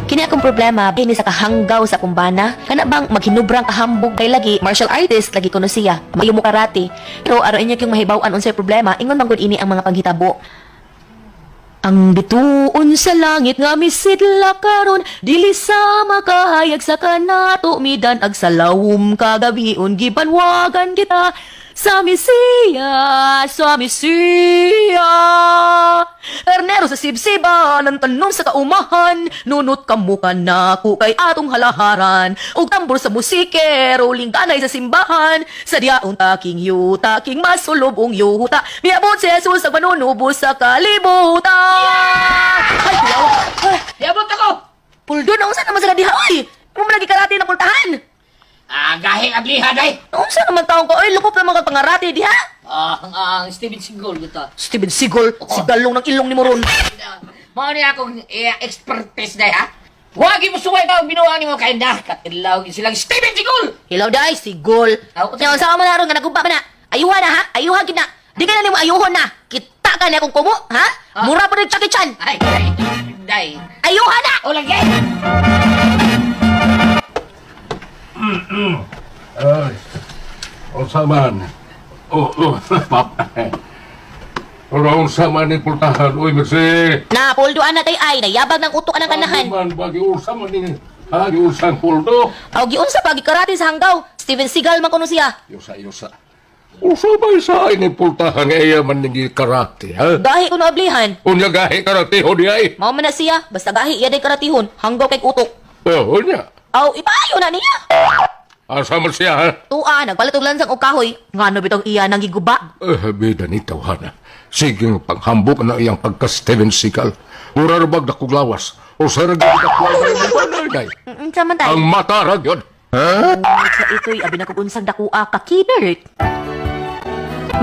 Kini akong problema, bini sa kahanggaw sa kumbana. Kana bang maghinubrang kahambog kay lagi, martial artist, lagi ko no siya. Mayo mo karate. Pero araw inyo kyung mahibaw-an unsay problema, ingon manggod ini ang mga panghitabo. Ang bituon sa langit nga misidla karon, dili sa makahayag sa kanato midan ag sa lawom kagabion gibanwagan kita. Sa Misiya, Ernero sa sibsiba, ng tanom sa kaumahan, nunot kamuka na ko kay atong halaharan, ug tambor sa musike, rolling kanay sa simbahan, sa diaon taking yuta, king masulubong yuta, miabot si Jesus sa manunubos sa kalibutan. Ay, kuyawa. Yabot ako. Puldo na unsa naman sa diha, oy. Kung lagi karate na pultahan. Gahing agliha day. Unsa naman taong ko, oy, lupop na mga pangarate diha. Ang Steven Seagal gitu. Steven Seagal, sigalong ng ilong ni Moron. Mao ni akong expertise day ha. Wagi mo suway ka binuha ni mo kay na katilaw silang Steven Seagal. Hello, day, Seagal. Nya unsa man aron nga nagumpa man na? Ayuha na ha, ayuha gid na. Di ka na nimo ayuhon na. Kita ka na akong kumo, ha? Mura pa rin Jackie Chan. Ay, day. Ayuha na. O lagi. Ay, o saman. Papa. Orang sama ni pultahan, uy, Mercy. Na, pulduan na tay ay, nayabag ng utok ng kanahan. Man, bagi usam ni, bagi usang puldo. Aw giunsa pagi karate sa hanggaw. Steven Seagal man kuno siya. Yosa. Usa ba sa ini pultahan nga iya man nigi karate, ha? Gahi kuno ablihan. Unya gahi karate ho di ay. Mao man na siya, basta gahi iya day karatihon, hanggaw kay utok. Oh, unya. Aw ipayo na niya. Asa man siya, ha? Tua, nagpalit og lansang og kahoy. Ngano bitong iya nang giguba. Bida ni tawhana. Sige paghambok na iyang pagka-Steven Seagal. Mura rabag dakog lawas. O sa ragay dakog day. Samantay. Ang mata ragyod. Ha? Sa ito'y abi na kung unsang dakua ka kinert.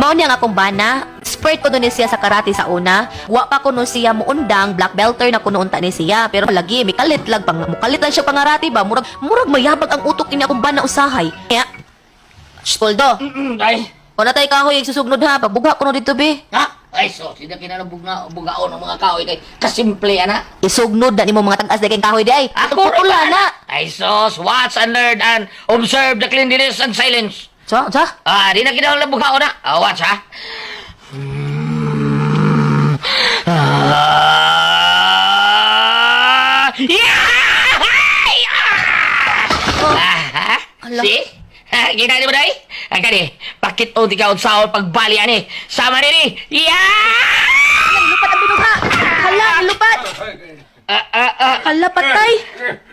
Mao niya nga akong bana, expert ko ni siya sa karate sa una. Wa pa ko no siya muundang, black belter na kuno unta ni siya. Pero lagi mikalit lang siya pangarati ba. Murag mayabag ang utok ini akong bana usahay. Kaya Poldo. Ay. Kung natay kahoy susugnod ha, pagbuga ko no dito be. Ha? Ay, so, sila bugaon ng mga kahoy kay kasimple, ana. Isugnod na nimo mga tag-as dayong kahoy di ay. Ako putula na. Ay, sos, watch and learn and observe the cleanliness and silence. Sa. Di na kinahanglan na bugaon na. Watch, ha? Ala. See? Kita ni mo day? Kani, pakit o di ka unsaon pagbali ani. Sama ni. Lupat ang binuha. Hala, lupat. Hala, patay.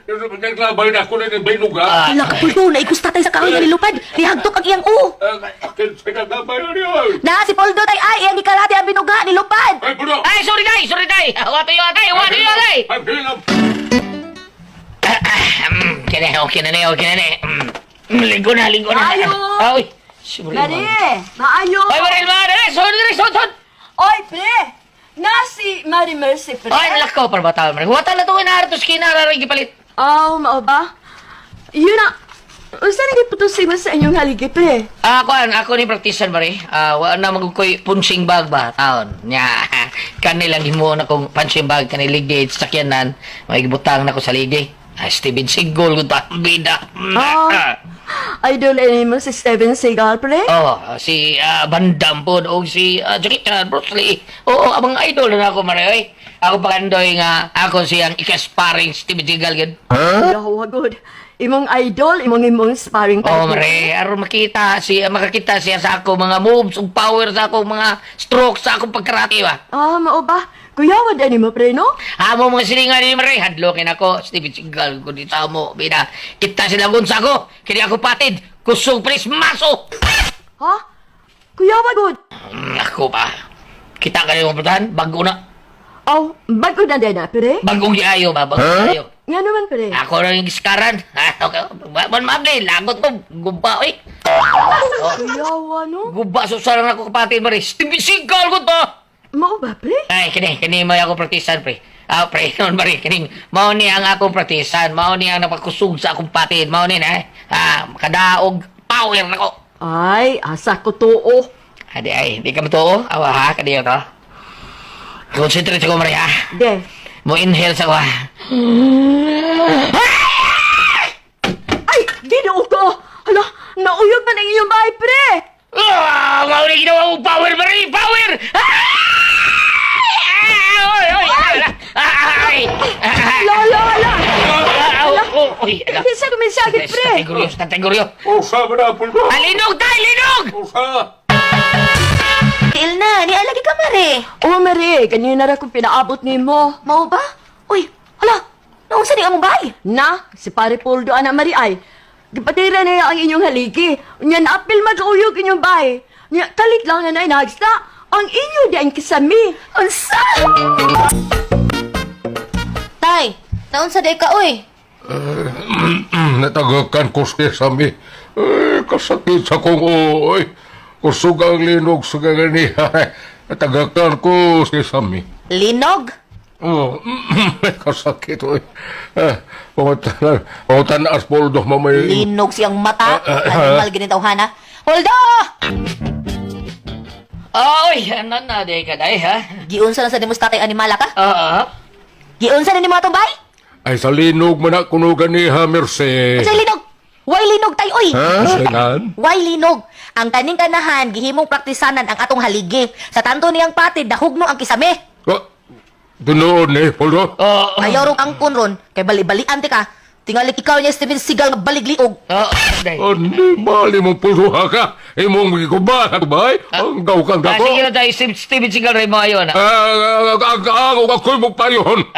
Naglabay na ako na ng baynuga. Hala, kapuldo, naikusta tayo sa kahoy nga nilupad. Nihagtok ang iyang u. Akin sa naglabay na niya. Na, si Poldo tay ay, iyang gikalati ang binuga, nilupad. Ay, puno! Ay, sorry day. Wato yo day. Ay, bilang! Okay na ni. Linggo na. Ayo! Ay, Mari, maayo. Ay, Maril. Sod. Oy, pre! Nga si Mari Mercy, pre. Ay, nalakaw para ba tao, Maril? Huwatan na ito inaaratos kinararang gipalit. Mao ba? Yun na. Saan naging putusin mo sa inyong haligi, pre? Ako ni praktisan, Maril. Wala na magkukoy punching bag ba, taon. Nya, kanilang himuon akong punching bag, kaniligdi, sakyanan, magibutang na ko sa ligi. Steven Seagal, kung bida. Idol mo si Steven Seagal, pre? Si Van Damme po, o si Jackie Chan, Bruce Lee. Abang idol na ako, Maray. Ako pakandoy nga, ako siyang ikasparing Steven Seagal, yun. Yawa, good. Imong idol, imong sparring partner. Maray, aron makakita siya sa ako mga moves, ug power sa ako mga strokes sa akong pagkarate ba. Mao ba? Kuya, wala ni mo, pre, no? Amo mga silingan ni Maray, hadlokin ako, Steven Seagal, kung dito mo, bida, kita sila gunsa ko, kini ako patid, kusog pres maso! Ha? Kuya, wala good. Ako pa, kita ka rin mga putahan, bago na, Bago na din na, pre? bagong giayo ba, bagong giayo. Nga naman, pre. Ako na yung giskaran, man mabli, lagot ko, gumba, oy. Kuya, no? Gumba, susarang ako kapatid, Maray, Steven Seagal ko to! Mao ba, pre? Ay, kini mo ako praktisan, pre. Pre, noon ba rin, kini, mao ni ang akong praktisan, mao ni ang napakusog sa akong patid, mao ni na, kadaog, power na ko. Ay, asa ko tuo. Ay, di ka matuo? Awa ha, kadiyo to. Concentrate ko, Maria. De. Mo inhale sa ko, ha. Ay, ginoo ko! Hala, nauyog na ng iyong bahay, pre! Mao ni ginawa mo power, Maria, power! Lola! Uy, ala. Isa kuminsagit, pre! Tatay-guryo. Usa ba na, puno? Linog tayo, linog! Usa! Ilna, ni alagi ka mare. Mari, kanina na kong pinaabot ni mo. Mao ba? Uy, hala, naunsa ni among bay? Na, si Pare Poldo, Ana Mari ay. Gipatira na ang inyong haligi. Nyan, apil mag-uyog inyong bahay. Nya, kalit lang na nagsta. Ang inyo di ang kisami. Unsa? Tay, naunsa day ka oy? Natagakan ko sa sami. Kasakit sa kong oy. Kusog ang linog sa gaganiha. Natagakan ko sa sami. Linog? Kasakit oy. Pangutan na Poldo mamay. Linog siyang mata. Animal ginitawhana. Holdo! Oy, ano na, day ka, day, ha? Giunsa na sa nimos tatay animala ka? Oo. Giunsa na ni mo atong bay? Ay sa linog man ako no ganiha, Merce. Unsay linog? Why linog tay oy? Sayan? Why linog? Ang kaning kanahan gihimong praktisanan ang atong haligi. Sa tanto niyang patid dahugno ang kisame. Dunoon Poldo. Ayaw rong angkon ron kay bali-balian ti ka. Tingali ikaw niya Steven Seagal nga balig-liog. Day. Ani, mali mong Poldo ka. Imong gikuba ka ba? Ang gaw kang dako. Sige na tayo, Steven Seagal rin mo ayon, ha? Ako'y magpayon.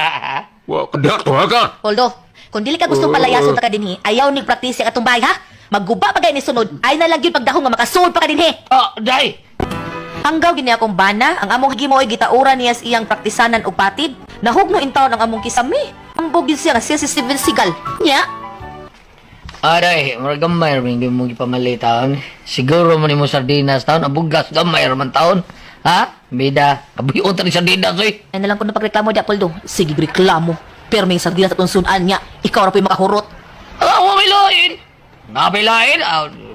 Kadato ka. Holdo, kung dili ka gusto palayason ta ka dinhi, ayaw ni praktise atong bay ha. Magguba pa gay ni sunod, ay na lang gyud pagdahong nga makasuod pa ka dinhi. Day. Hanggaw gini akong bana, ang among higimoy gitaura niya sa iyang praktisanan og patid. Nahugno intaw ang among kisame. Ambog gid siya nga siya si Steven Seagal. Nya? Aray, mga gamay rin hindi mo ipamali taon. Siguro mo ni mo sardinas taon, abugas gamay raman taon. Ha? Bida, kabuyon ta ni sardinas oy. Ay nalang ko na pagreklamo di Apoldo. Sige reklamo. Pero may sardinas at unsunan niya. Ikaw ra po'y makahurot. Huwag milain! Napilain?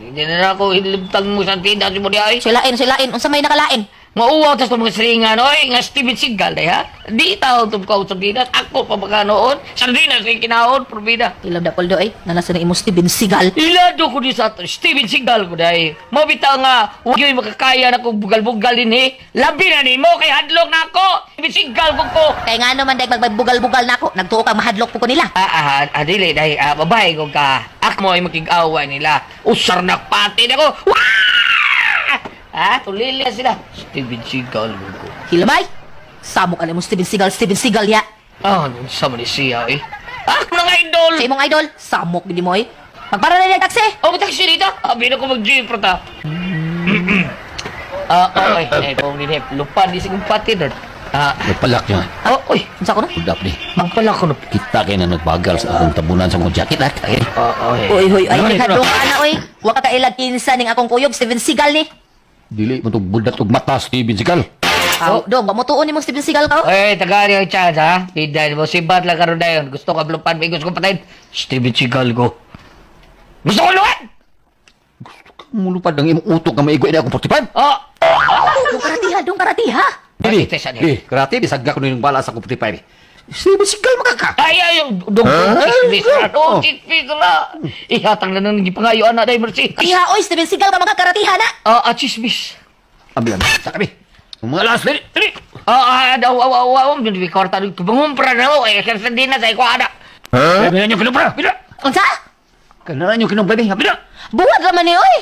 Hindi na ako hilibtang mo sardinas mo di ay. Silain. Unsa may nakalain? Mauwaw tas mga seringan oy, nga Steven Seagal day ha. Di taon tum ko sardinas, ako pa baka noon. Sardinas ay kinaon, probida. Ilab da Apoldo ay. Nalasa na imo Steven Seagal. Ilado ko di sa Steven Seagal ko day. Mabitaw nga, huwag yung makakaya na kong bugal-bugal din eh. Labi na ni mo, kay hadlok na ako. Steven Seagal ko. Kaya nga naman dahil magbugal-bugal na ako. Nagtuo ka mahadlok po ko nila. Dili, dahil babae ko ka. Ako mo ay makig-away nila. Usar na pati na ko. Tulili na sila. Steven Seagal ko. Hilabay! Samok alam mo Steven Seagal ya. Sama ni siya eh. Ako ng idol! Sa imong idol, samok gini mo eh. Magpara na niya taksi! Taxi dito. Abi na ko mag-gym, prata. Okay. Kung dinip, lupa di sigong pati doon. Nagpalak niya. Uy, unsa ko na? Udap ni. Magpalak ko na. Kita kayo na nagbagal sa akong tabunan sa mong jacket at kayo. Uy, ay Ano, kadto ano? ka na oy. Wa ka kailag kinsa ning akong kuyog Steven Seagal ni. Dili mo itong budat og mata, Steven Seagal. Dong, wa mo tuon nimong Steven Seagal ka? Tagari ang chance ha. Hindi mo sibat lang karon dayon. Gusto ko lupan, may gusto ko patayin. Steven Seagal ko. Gusto ko luwan! Mulupad ng imong utok na maigoy na akong 45. Dong karatiha. Dili, Ate, saan di, karate, bisagga ko na yung bala sa akong 45. Steven Seagal makaka. Ay, dong, chismis na. Ihatang na nang gipangayo, anak, dahil mercy. Tiha oy, Steven Seagal ka magkakaratiha na. Chismis. Ambilan, sa kami. Mga alas, dili. Hindi ko kwarta, pangumpra na mo, kasi hindi na sa iko, anak. Bila nyo kinumpra, bila. Unsa? Kanala nyo kinumpra, bila. Buwad ra man ni oy.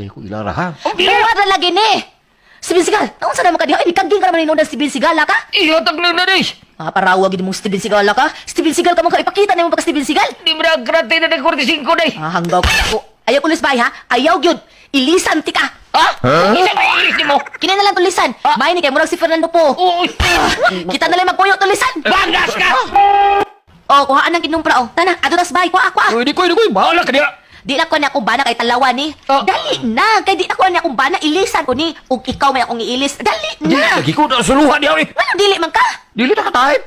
Ko ilara ha. Buwad ra lagi ni. Steven Seagal, unsa na makadiha? Ay, kaging ka naman ni nung Steven Seagal ka? Ihatag na na, Riz. Parawag gid mong Steven Seagal ka? Steven Seagal ka mo ka ipakita nimo pagka Steven Seagal. Di mo na karate na ng 45, day. Hanggaw ka ako. Ayaw kulis bay ha. Ayaw gyud. Ilisan ti ka. Isa ba ilis mo? Kini na lang tulisan. Bay ni kay murag si Fernando po. Uy! Kita na lang magpuyo tulisan. Bagas ka! Kuhaan ang kinumpra Tana, adunas bay, kuha. Uy, di ko, bahala ka niya. Di na ko na akong bana kay talawa ni. Dali na, kay di na ko na akong bana ilisan ko ni. Ug ikaw may akong iilis. Dali Dili, na. lagi ko na suluhan niya, eh. Ano dili man ka? Dili na katahit.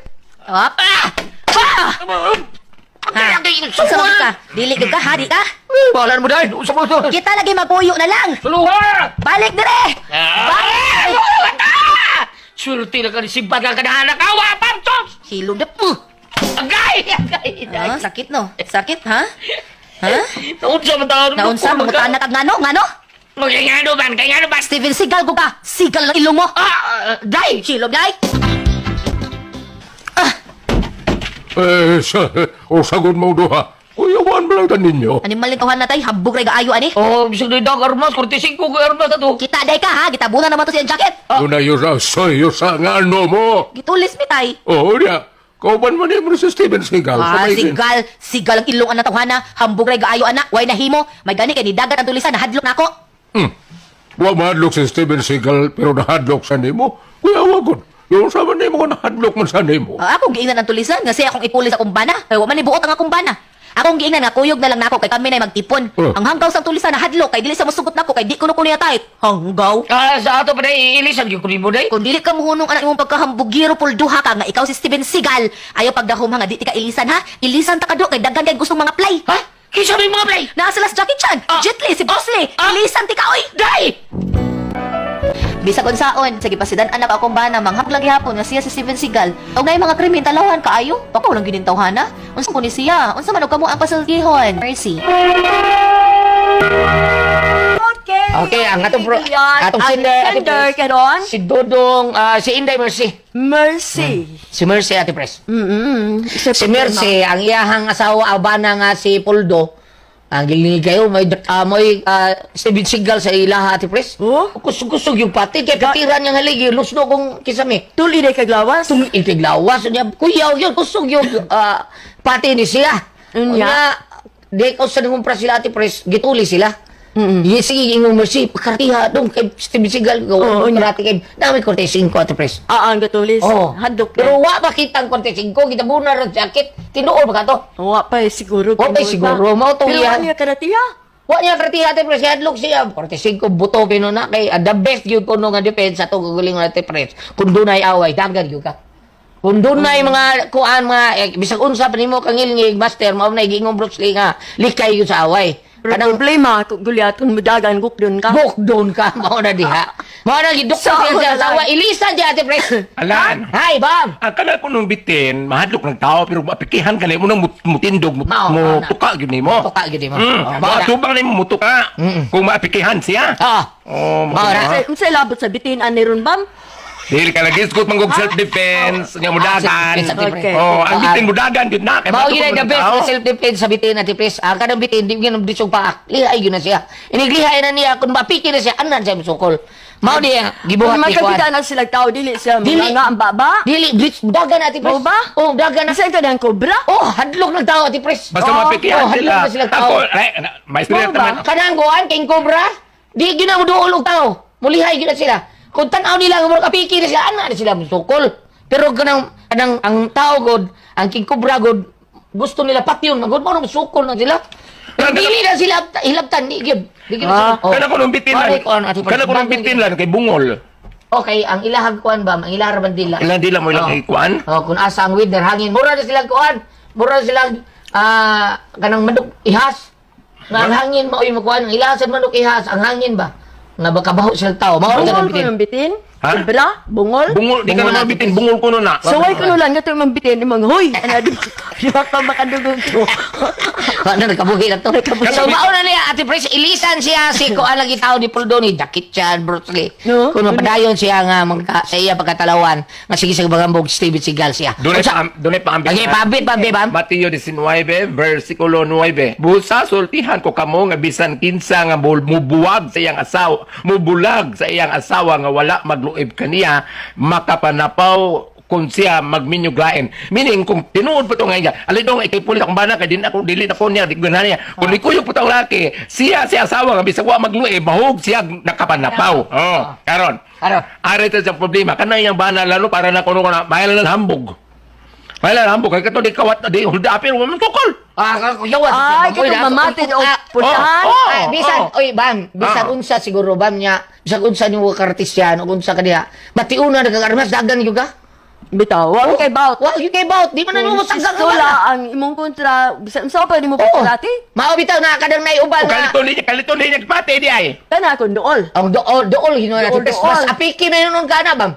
Unsa man ka? Dili gyud ka, ha, di ka? Bahala mo dahil, usap mo ito. Kita lagi magpuyo na lang. Suluhan! Balik dire. Balik. Sulti na ka ni Sibat ka kanahanak. Awa, Pamsos! Hilom na. Agay! Sakit no? Sakit ha? Ha? Naunsa man taon. Naunsa mangutanan kag ngano? Kaya nga ba? Steven Seagal ko ka. Sigal lang ilong mo. Day! Silom day. Sagod mo duha. Kuyawan mo lang ninyo. Animal ni kawan natay hambog ray gaayo ani. Bisag na dag armas, 45 ko armas na to. Kita day ka ha, gitabunan naman to siya jacket. Una yung sa nga ano mo. Gitulis mi tay. Niya. Kauban mo niya mo sa Steven Seagal. Sigal ang ilong ana tawhana, hambog ray gaayo ana. Way nahimo, may gani kay ni dagat ang tulisan nahadlok nako. Wa mahadlok si Steven Seagal pero nahadlok sa nimo. Kuya wagod. Yung sama nimo ko nahadlok man sa nimo. Akong giingnan ang tulisan nga siya akong ipulis akong bana. Kay wa man ibuot ang akong bana. Akong giingnan nga kuyog na lang nako kay kami na magtipon. Ang hanggaw sang tulisan nahadlok kay dili sa musugot nako kay di ko kuno tayt. Hanggaw. Sa ato pa day ilisan yung kunin mo day. Kung dili ka muhunong anak imong pagkahambugiro pulduha ka nga ikaw si Steven Seagal, ayaw pagdahom nga di ti ka ilisan ha. Ilisan ta kado kay daghan kay gustong mga play. Ha? Kisa may mga play? Naa sila sa Jackie Chan, Jet Li, si Bruce Lee. Ilisan ti ka oy. Day! Bisag unsaon, sige pasidan anak akong bana manghaglag gihapon nga siya si Steven Seagal. Og nay mga krimen talawan kaayo. Pakaw lang ginintawhan ha. Unsa ko ni siya? Unsa man og kamo ang pasultihon? Mercy. Okay, ang atong sender karon. si Dodong, si Inday Mercy. Mercy. Si Mercy, Ate Pres. Si Mercy, ang iyahang asawa, abana nga si Poldo, ang gilingi kayo, may Steven Seagal sa ilaha, Ate Pres. Kusog-kusog yung pati, kaya katiran niyang haligi, lusno kong kisame. Tuli day kaglawas. Itiglawas, niya, kuyaw yun, kusog yung pati ni siya. Unya. Di ko sa nangumpra sila, Ate Pres, gituli sila. Sige, ingong mercy, karatiha dong kay Steve Seagal ko. Oo, Karate kay dami korte 5 Ate Pres. Ang gatulis. Oh, Handok pero na. wa pa kitang korte 5, kita muna ra jacket. Tinuod ba ka to? Wa pa siguro. Wa pa siguro, mao to Pero yan. ano yung karatiya? Wa niya karatiha Ate Pres, hadlok siya. Korte 5 buto pino na kay the best gyud kuno nga defense ato guguling Ate Pres. Kun dunay away, dagan gyud ka. Kung dunay mga kuan mga bisag unsa pa nimo kang ngilngig master mao na gingong Bruce Lee nga likay gyud sa away. Pero problema, kung gulyatong mudagan, gukdon ka. Book doon ka, mao na diha. Mao na gidukto Saan siya na sa lang? awa. Ilisan diya Ate Pres. Alan. Hi, Bam. Ang kana ko nung bitin, mahadlok ng tao, pero mapikihan ka na mo nang mutindog, Mao, mo na. tuka yun mo. Tuka gyud mo. Mga tubang na mo mutuka. Kung maapikihan siya. Ah. Oh, Mao na. Sa labot sa bitin, ani ron, Bam? Dili ka nagisgot manggog self-defense, nga mudagan. self-defense. Okay. Oh, ang bitin mudagan yun na. Kaya Mao matukod gyud the ng best tao. na self-defense sa bitin Ate Pres. Ang kanang bitin di gyud disog pa. Lihay gyud na siya. Iniglihay na niya kun mapiki na siya anan siya musukol. Mao diya gibuhat Kung ni kuan. magkakita na sila tao, dili siya Dili. mga nga ang baba. Dili blitz dagan Ate Pres. Mao ba? Oh, dagan na. Nasa ka ng kobra? Oh, hadlok ng tao Ate Pres. Basta mapikihan hadlok sila. na sila tao. Ako, may istorya Mao ba? naman. Kanang kuan king cobra, di gyud na muduol og tao. Mulihay gyud na sila. Kung tan-aw nila nga kapiki na sila, ana na sila musukol. Pero kanang ang tao god, ang king cobra god, gusto nila patyon, magod mo musukol na sila. Pero dili na sila hilabtan di gyud. Di gyud sila. Oh. Kana ko nung bitin Mao lang. ni kuan, Ate Pres. Kana ko nung bitin lang kay bungol. Okay, ang ilahag kuan ba, ang ilahag bandila. Ilan di lang mo ilang ikuan. Oh, kung asa ang weather hangin, mura na silang kuan. Mura na silang kanang manok ihas. Nga ang hangin maoy mo kuan, ang ilahas sa manok ihas, ang hangin ba? Nga baka baho silang tao. Mao Bungol na ko bitin. ng bitin? Ha? Kobra? Bungol? Bungol, di ka Bungol na natin, bitin, Pres. bungol ko nun na. Saway ko nulan, gato yung bitin, yung mga, huy! Ano, di ba pa makadugog ko? Ano nagkabuhi na to. So mao na niya Ate Pres, ilisan siya si kuan lagi tao di Puldo ni Jackie Chan, Bruce Lee. No? Kung mapadayon siya nga sa iya pagkatalawan, nga sige sa bagambog Steven Seagal siya. Dunay pa ambing. Okay, pabit, Bam. Mateo 19, versikulo 9. Busa, sultihan ko kamo nga bisan kinsa nga mubuwag sa iyang asawa, mubulag sa iyang asawa nga wala magluib kaniya, makapanapaw kung siya magminyuglain. Meaning, kung tinuod pa ito ngayon, alidong, ikipulit akong bana, kaya dili na ko niya, di ko na niya. Kung ikuyog pa itong laki, siya asawa nga, bisag wa magluib, mahog siya nakapanapaw. Oh, karon. Ari ito sa problema. Kanang iyang bana, lalo para na kuno ko na, mahal na hambog. Mahal na hambog. Kaya ito di kawat, di huldapin, walang tukol. Yawas. Ay, kito mamatid o putahan. Bisan, oy, Bam, bisan unsa siguro, Bam niya, bisan unsa niyo kartisyan, o unsa kaniya, matiuna nagagarmas, dagan yung ka? Bitaw, wag kay bout. Wag yung kay bout, di man na mo sagdag Wala ang imong kontra, bisan sa pa di mo patrati? Mao bitaw na kadang naiuban na. Kalito niya, pati di ay. Kana kun dool. Ang dool hino na Dool, tipes. dool. Mas apiki na yun ka na, Bam.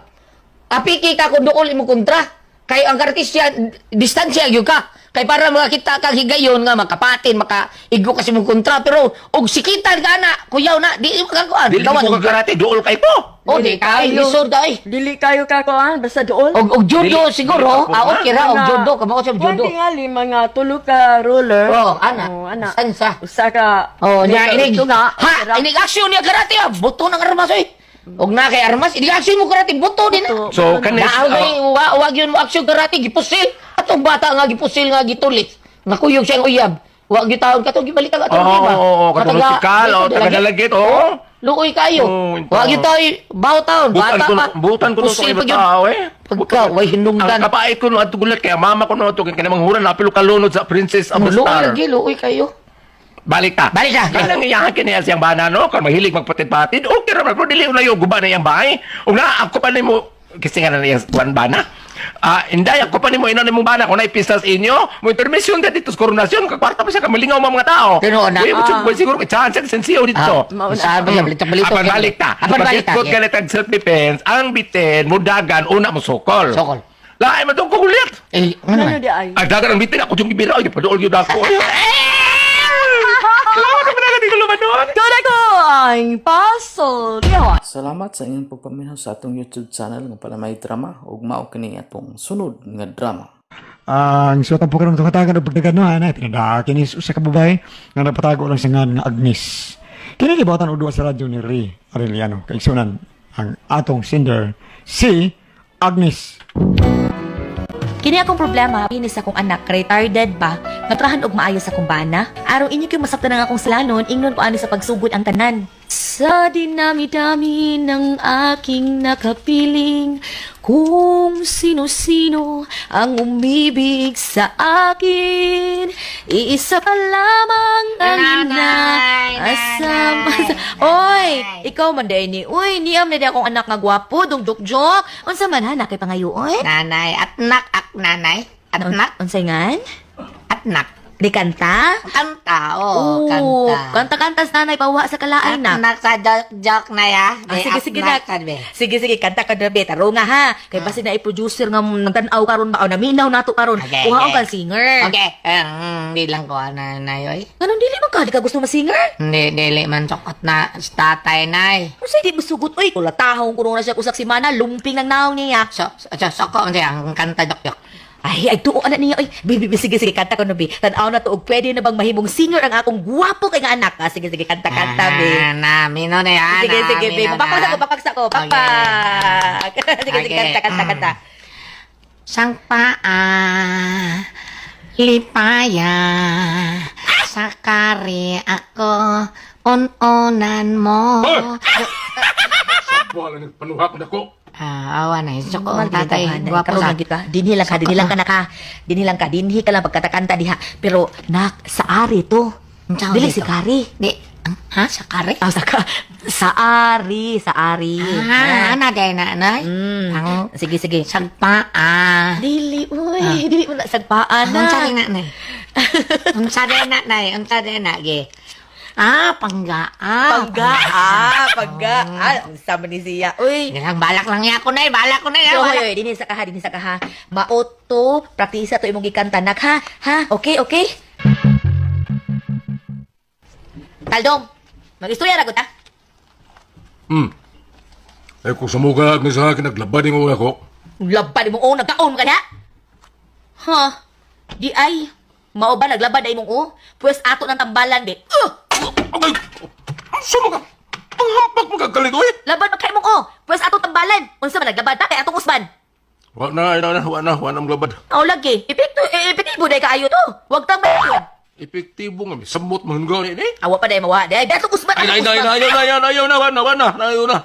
Apiki ka kung dool imo kontra. Kay ang kartisyan, distansya gyud ka. Kay para makita kang higayon nga makapatin, makaigo kasi mong kontra. Pero, og sikitan ka na, kuyaw na, di makakuan. Dili mo karate, dool kay ko. O, di kay, lisod ay. Dili kayo ka kuan basta dool. Og judo Dili- siguro, dili ako, okay ra, og judo, kamao sa judo. Kuan tingali mga tulo ka roller. Oh, ana. ana. Sansa. Usa ka. Oh, niya inig. Ito nga. Ha, inig aksyon niya karate, buto ng armas oy. Og na kay armas, inig aksyon mo karate, buto din. So, kanis, Naaway, wag yun mo aksyon karate, gipusil. Atong bata nga gipusil nga gitulis. Nakuyog siyang uyab. Wag gyud taon kato gibalik ka atong iba. katong musikal, taga-dalagit, Luoy kayo. Wag gyud tayo baw taon, bata pa. Butan ko nung Pusil iba pa gyud. tao, Pagka, way Ang hinungdan. kapait ko nung gulat, kaya mama ko nung ito, kaya manghuran na pilo kalunod sa Princess of the Luoy Star. lagi, luoy kayo. Balik ta. Balik ta. Kaya nang iyakin niya siyang bana, no? Kung mahilig magpatid-patid, okay naman. Pero dili na yung guba na yung bahay. Kung na, ako pa na mo, kasi nga na yung one bana. Inday, ako pa ni mo, ino ni mong bana, kung na-ipistas inyo, mo intermission dito sa koronasyon, kakwarta pa siya, kamalingaw mga tao. Tinuod na. Siguro, chance, sensiyo dito. Saan ba siya? Balito. Apan balik ta. Apan balik ta. Pagkikot ka na self-defense, ang bitin, mudagan, una mo sokol. Sokol. Lahay mo itong kukulit. Eh, ano Ano man? di ay? Ay, dagan ang bitin, ako yung ibira, ay, padool yun ako. Kailangan naman agad yung lumanon. Kuna ko ang puzzle. Diwa. Salamat sa inyong pagpaminaw sa atong YouTube channel nga pala may drama ug mao kini atong sunod nga drama. Ang suot ang pukarong tukatagan o pagdaganuhan ay pinadakin is usa ka babae nga nagpatago lang sa nga Agnes. Kini gibawatan og duwa sa radyo ni Ray Arellano kay sunan ang atong singer si Agnes. Kini akong problema, pinis akong anak, retarded ba, natrahan og maayo sa akong bana. Araw inyo kayo masaktan ng akong salanon, ingnon ko ani sa pagsugod ang tanan. Sa dinami-dami ng aking nakapiling, kung sino-sino ang umibig sa akin, iisa pa lamang ang inaasam. Oy, ikaw man day ni, uy, niyam na di akong anak nga gwapo, dugduk-jok. Unsa man ha, nakay pangayoon? Nanay, atnak, nanay. Atnak, Unsay ngan? atnak. Di kanta? Kanta, Oo, kanta-kanta sa nanay pawa sa kalaay na. Atnak sa joke na ya. Sige na. Sige, kanta ka dabi. Taro nga ha. Kay basi na i-producer nga nagtanaw karon ba o naminaw nato karon. Okay, Kuha okay. ka singer. Okay, hindi lang ko na yoy. Anong dili man ka? Di ka gusto ma-singer? Hindi, dili man sokot na sa tatay nay. Kung di mo sugot, uy, kulatahong kuno na siya kusak si Mana, lumping ng naong niya. Soko, hindi, ang kanta jokyok. Ay, tuo anak niya, uy. Bibi, sige, kanta ko no, bi. Tanaw na to, og pwede na bang mahimong singer ang akong guwapo kay nga anak? Sige, kanta, bi. Mino na yan. Sige, bi. Papaksa ko. Papak. Sige, kanta. Sang paa, lipaya, sa kari ako, on-onan mo. Wala nang panuhak na ko. Awa na, soko ang tatay. Guwapo Karon sa lang ka. Dinhi lang ka. Dinhi ka lang pagkatakanta diha. Pero nak sa ari to. Dili si Kari. Di, ha? Sa kari? Sa ari. Ana day na, nay. Sige. Sagpaa. Dili, uy. Dili mo na sagpaan na. Unsa rin na, nay? Unsa rin na, ge? Panggaan. Panggaan. Ang sama ni siya. Uy. Balak lang niya ako, nay. Balak ko na yan. Oy, dinhi sa kaha. Maoto, praktisa to imong gikanta nak ha. Ha? Okay. Taldong, mag-istorya ra gud ta. Ay kung samugag ni sa akin, naglabad yung una ko. Labad mo nagkaon ka na. Ha? Di ay. Mao ba naglabad ay mong Pues ato ng tambalan, be. Okay, saan mo ka? Ang hampak mo kagalit, oy! Labad magkay mong Pues ato tambalan. Unsa man naglabad ta kay atong usban? Wala na maglabad. Aw lagi. Epektibo day kaayo to. Wag tang mayon. Epektibo nga, may samot mo hanggang ni. Awa pa day mawa. Day atong usban. Ay, ayaw na.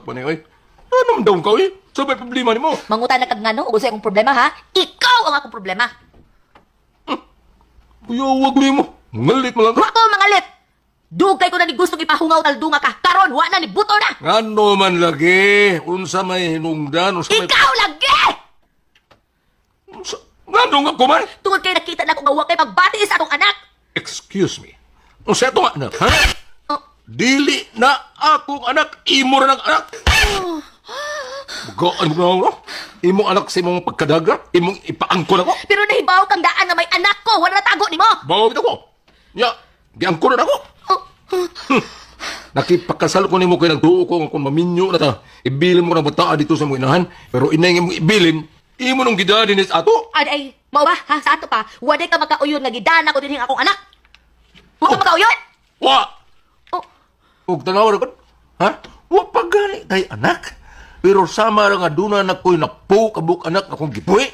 Pa ni, oy. Anong daw ka, oy? Sabay problema ni mo. Mangutan na kag ngano ug akong problema ha. Ikaw ang akong problema. Kuya, huwag mo. Ngalit mo lang. Wa ko mangalit. Dugay ko na ni gusto ipahungaw taldunga ka. Karon wa na ni buto na. Ano man lagi? Unsa may hinungdan? Ikaw lagi. Ngano nga kuman? Tungod kay nakita na ko nga wa kay pagbati sa atong anak. Excuse me. Unsa ito anak, ha? Oh. Dili na akong anak. Imo rin ang anak. Gaan mo na. Imong anak sa imong pagkadaga. Imong ipaangkon ako. Pero nahibaw kang daan nga may anak ko. Wala na tago nimo. Bawit ako. Ya, giangkon na ako. Nakipakasal ko nimo kay nagtuo ko kung maminyo na ta. Ibilin mo na bata dito sa mong inahan. Pero inay nga mong ibilin, imo nung gidadin is ato. Ay, mao ba? Ha, sa ato pa. Waday ka makauyon nga gidana ko dinhing akong anak. Wa ka makauyon? Wa! Oh. Huwag tanaw na ko. Ha? Wa pa gani tayo anak. Pero sama ra nga duna na ko'y napo kabuk anak akong gipuwi.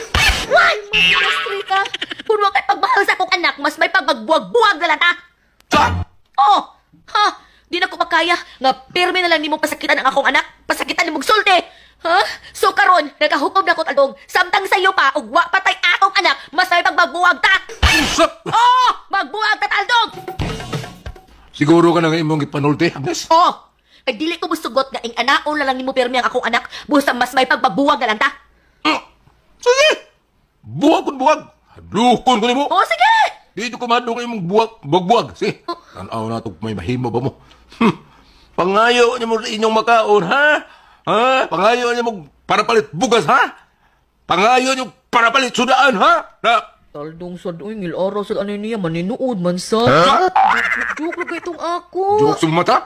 Why? Mastrika ka. Kung wa kay pagmahal sa akong anak, mas may pagbuwag-buwag na lang ta. Sa! Oh! Ha? Di na ko makaya. Nga pirmi na lang ni mong pasakitan ang akong anak. Pasakitan ni mong sulti. Ha? So karon, nagkahukom na ko talong. Samtang sa'yo pa, ug wa patay akong anak, mas may pagbuwag ta. Sa! Oh! Magbuwag ta taldong! Siguro ka na nga imong ipanulti, Agnes? Oh! Ay dili ko musugot nga ing anaon na lang ni mo pirmi ang akong anak. Busa mas may pagbabuwag na lang ta. Sige! Buwag kung buwag. Hadlukon ko ni mo. Oh, sige! Dito ko madlo kayo mong buwag. Sige, tanaw na ito may mahimo ba mo. Pangayo niyo mo sa inyong makaon, ha? Ha? Pangayo niyo mo para palit bugas, ha? Pangayo niyo para palit sudaan, ha? Na? Taldong sad, uy, ngil-araw sad ano niya, maninuod man sa. Joke lang itong ako. Joke sa mata?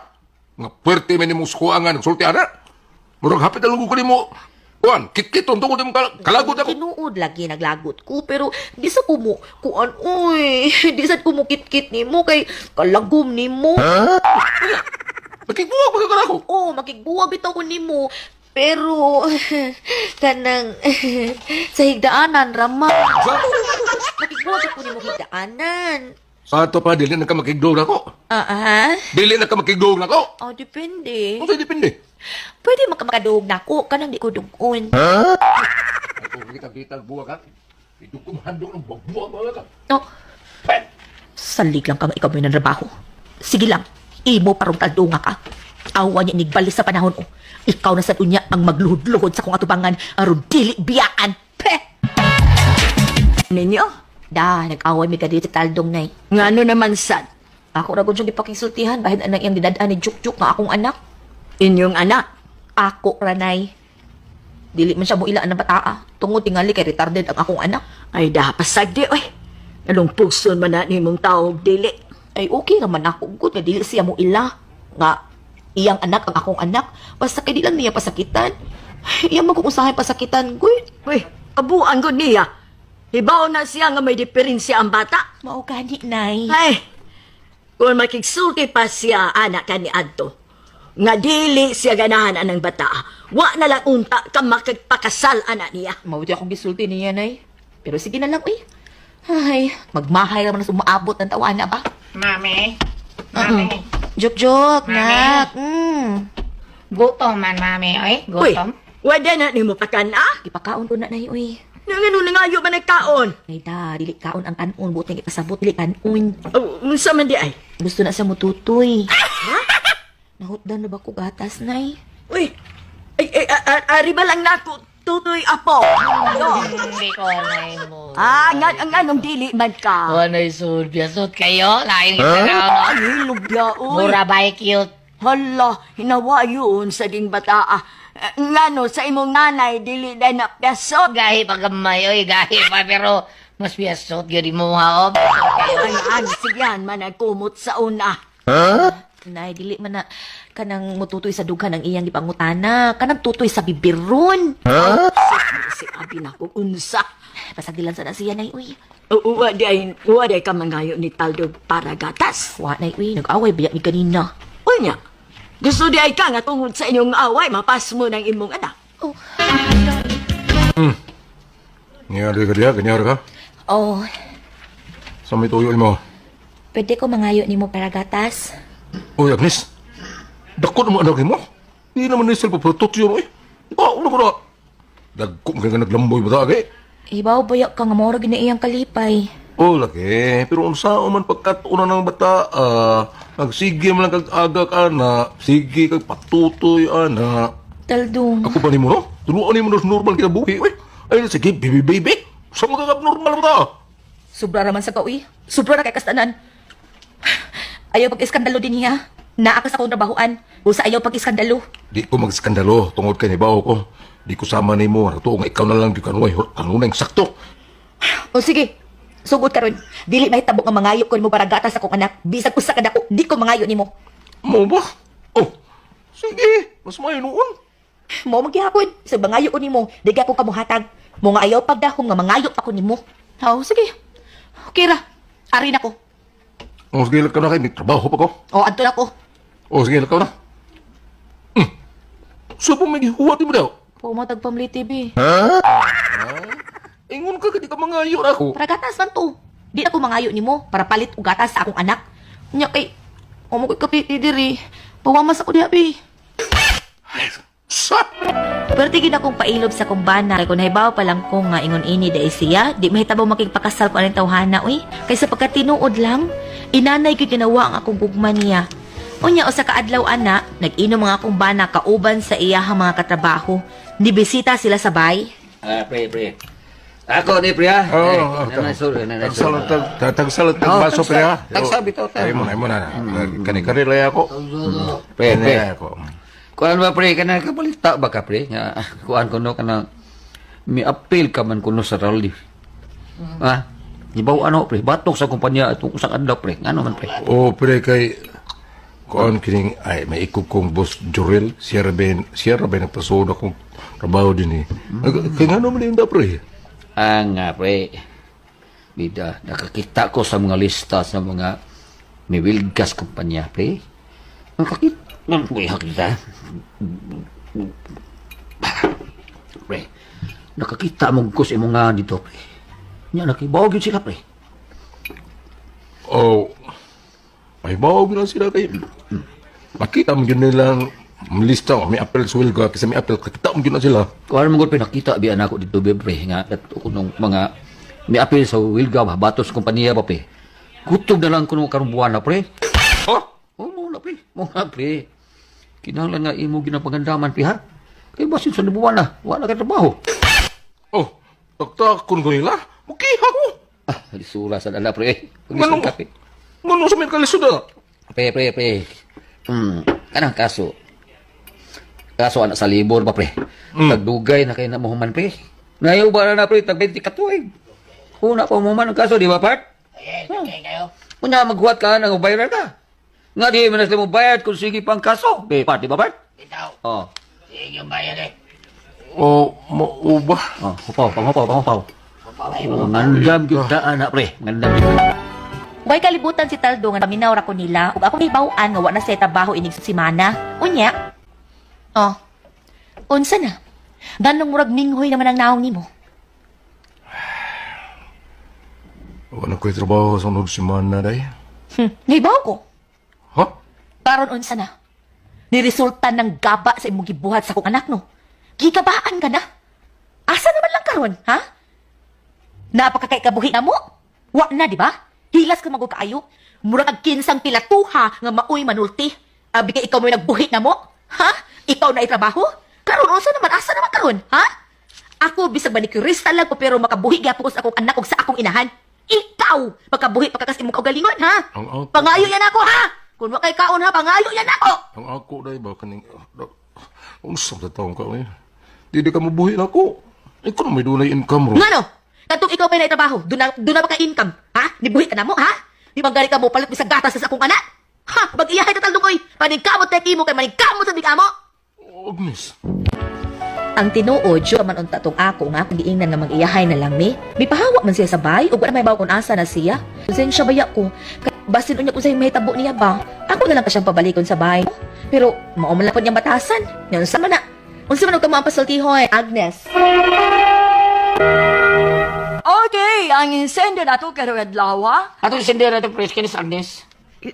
Nga puwerte man ni mong sukuangan, sulti ana. Murag hapit na lugo ko ni mo. Kuan, kit-kiton, tungkol ni mong kalagot ako. Tinuod lagi naglagot ko, pero di sa kumo, kuan, uy, di sa kumo kit-kit ni mo, kay kalagom ni mo. Nakikbuwag pa ka ako. Oh, makigbuwag bitaw ko ni mo. Pero, kanang, sa higdaanan, Rama. Nakikbuhat ako ni mo higdaanan. Sa ato pa, dili na ka makigdog ako. Dili na ka makigdog ako. Oh, depende. Okay, depende. Pwede makamaduog na ako, kanang di ko dugon. Ako, kita-kita, buwa ka. Ito kumhandog ng buwa ka. Oh, salig lang ka nga ikaw may nanrabaho. Sige lang, imo parang taldunga ka. Awa niya nigbalis sa panahon o. Ikaw na sa unya ang magluhod-luhod sa kong atubangan aron dili biyaan. Peh! Ninyo? Da, nag-away mi ka dito sa taldong nay. Ngano naman sad? Ako ra gud siyang gipakisultihan bahid anang iyang dinadaan ni Juk-Juk nga akong anak. Inyong anak? Ako ra nay. Dili man siya mo ilaan ng bataa. Tungod tingali kay retarded ang akong anak. Ay, dapasag di, oy. Anong puson man na ni mong tao, dili. Ay okay naman ako gud nga dili siya mo ila. Nga iyang anak ang akong anak. Basta kay di lang niya pasakitan. Iyang magkukusahay pasakitan gud. Uy, kabuan ko niya. Hibaw na siya nga may diferensya ang bata. Mao gani nay. Ay, kung makigsulti pa siya, anak ka ni Adto, nga dili siya ganahan anang bata, wa na lang unta ka makagpakasal anak niya. Mauti akong gisulti niya nay. Pero sige na lang uy. Ay, magmahay naman na sumaabot ng tawa na ba? Mami. Juk-Juk, nak. Gutom man, mami. Oy, Uy, wala na ni mo pakan, ah? Ipakaon ko na nay uy. Nga nangayo man nagkaon. Ay da, dili kaon ang kanon. Buti nga ipasabot, dili kanon. Unsa man di ay? Gusto na siya mututoy. Nahutdan na ba ko gatas, nay? Uy, ari ba lang nako tutoy apo? No. Hindi ko anay mo. Nga nung dili man ka. Anay sud, biyasot kayo. Lain kita na. Ay, lubya, uy. Mura ba cute? Hala, hinawa yun sa ding bata. Ngano, sa imong nanay, dili na napyasot. Gahi pa gamay, oy, gahi pa. Pero mas biyasot, gari mo ha, ob. Ay, sigyan man nagkumot sa una. Nay, dili man na kanang mututoy sa dughan ang iyang ipangutana. Kanang tutoy sa bibiron. Si abi na kung unsa. Pasagilan sa na siya, nay, uy. Uwa day ka mangayo ni Taldo para gatas. Wa, nay, uy. Nag-away biyak ni kanina. Uy niya, gusto di ay ka nga tungod sa inyong away, mapas mo ng imong anak. Oh, Ngayari ka diya, ganyari ka. oh. Sa may tuyo mo. Pwede ko mangayo ni mo para gatas? Uy, Agnes. Dakot mo anak mo. Hindi naman nisil pa tutyo mo eh. Ano ko na? Dagkong ka naglamboy mo tagay. Ibaw bayak ka nga moro ginaiyang kalipay. Oh, laki. Pero unsao man pagkatuunan ng bata, nagsige man lang kag-aga ka na, sige kag patutoy, ana. Taldong. Ako pa ni mo, no? Tuluan ni mo na normal kita buhi, eh. Ay, sige, baby. Sa mga abnormal mo ta? Sobra raman sa kauy. Sobra na kay kastanan. Ayaw pag-iskandalo din niya. Naaka sa akong trabahoan. Usa ayaw pag-iskandalo. Di ko mag-skandalo, tungod kay nibaw ko. Di ko sama ni mo, ito nga ikaw na lang di kanuay, kanunay sakto. O sige, sugod karon. Dili mahitabo nga mangayo ko nimo para gatas sa akong anak. Bisag usa ka dako, di ko mangayo nimo. Mo ba? Oh, sige, mas may noon. Mo magyapon sa mangayo ko nimo, di ka ko kamuhatag. Mo nga ayaw pagdahom nga mangayo pa ko nimo. Oh, sige. Okay ra. Ari na ko. Oh, sige, ka na kayo, may trabaho pa ko. O adto na ko. Oh, sige, ka na. So, pong may gihuwat mo daw. Pumatag pamli TV. Ingon ka, di ka mangayo na ako. Para gatas man to. Di na ko mangayo nimo para palit og gatas sa akong anak. Nya kay mo ko kapiti diri. Pawamas ako diha bi. Sa? Pero tigin akong pailob sa kumbana. Kay kung nahibaw pa lang ko nga ingon ini dai siya, di mahitabo makigpakasal ko aning tawhana uy. Kaysa pagkatinuod lang, inanay gyud ginawa ang akong gugma niya. Unya usa ka adlaw ana, nag-inom mga akong bana kauban sa iyahang mga katrabaho. Nibisita sila sa bay. Pre. Ako ni pre ha. Tagsalat ng baso, pre, ha? Tagsabi to. Ay mo na. Kani-kani lang ako. Pre. Ako. Kuan ba pre, kana kabalita ba ka pre? Nga, kuan ko no kana may appeal ka man kuno sa rally. Ha? Ibaw ano pre, batok sa kumpanya atong usak adlaw pre. Ngano man pre? Oh, pre, kay kuan kining ay may ikog kong boss Jorel, siya ra ba nagpasod akong trabaho din eh. Kaya nga naman yung da, pre. Nga pre. Bida, nakakita ko sa mga lista sa mga may wilgas kumpanya pre. Nakakita. Nakakita. Pre, nakakita mo ko sa imong nga dito, pre. Nya nakibawag yun sila, pre. Oh, may bawag lang sila kay... Makita mo yun nilang lista, may apel sa Wilga, kasi may apel, kakita mo yun na sila. Kung ano mo, pre, nakita biyan ako dito, pre, nga, at kunong mga may apel sa Wilga, batos kompanya ba, pre. Kutob na lang kuno karong buwan na, pre. Ha? Oo, na, pre. Mga, pre. Kinahanglan nga imo ginapagandaman, pre, ha? Kaya basin sa buwan na, wala ka trabaho. Oh, taktakon ko nila. Mukiha ko. Ah, alisura sa dala, pre. Ganun, Pagising kape. ganun sa may kalisod na. Pre. Kanang kaso. Kaso anak sa libor ba, pre? Tagdugay na kayo na muhuman, pre. Ngayon ba na, pre? Tag-20 katuig. Una pa muhuman ang kaso, di ba, part? kayo. Kunya maghuwat ka, nang bayar ka. Nga di manas mo bayad kung sige pang kaso. Part, di ba, part? Bitaw. Oh. Sige yung bayad eh. Oh, mauba. Oh, pangupaw. Oh, ngandam kita, anak, pre. Ngandam kita. Way kalibutan si Taldo nga paminaw ra ko nila ug ako gibawaan nga wa na say trabaho inig semana. Unya. Oh. Unsa na? Ganong murag ninghoy naman ang naong nimo. Wala ko'y trabaho sa unod semana, day. Gibaw ko. Ha? Karon unsa na? Niresulta ng gaba sa imong gibuhat sa akong anak no. Gigabaan ka na. Asa naman lang karon, ha? Napakakay kabuhi na mo. Wa na, di ba? Hilas ka magug kaayo. Murag ag kinsang pilatuha nga maoy manulti. Abi kay ikaw mo nagbuhi na mo? Ha? Ikaw na itrabaho? Karon unsa naman asa naman karon, ha? Ako bisag manicurista lang ko pero makabuhi gyapon ko sa akong anak ug sa akong inahan. Ikaw makabuhi pagkakas imong kaugalingon, ha? Ang ako. Pangayo yan ako, ha? Kung wa kay kaon ha, pangayo yan ako. Ang ako, day, ba kaning... Unsa sa taong ka, eh? Di ka mabuhi na ako. Ikaw na may dunay income, ro. Ngano? Katong ikaw pa na trabaho, doon na ba ka income? Ha? Nibuhi ka na mo, ha? Di bang ka mo palit bisag gatas sa akong anak? Ha? Mag-iyahay ka talungoy. Paningkamot na kimo kay maningkamot sa bigamo. Agnes. Ang tinuod, sure man unta tong ako nga kung giingnan nga mag-iyahay na lang mi. May pahawak man siya sa bay ug wala may baw kung asa na siya. Pasensya baya ko. Basin unya ko sa mahitabo niya ba? Ako na lang pa siyang pabalikon sa bay. Pero mao man lang pod niyang batasan. Nga unsa man na? Unsa man og kamang pasultihoy, Agnes? Okay, ang insendo na to karo adlaw. Atong sendera to pres kinis Agnes.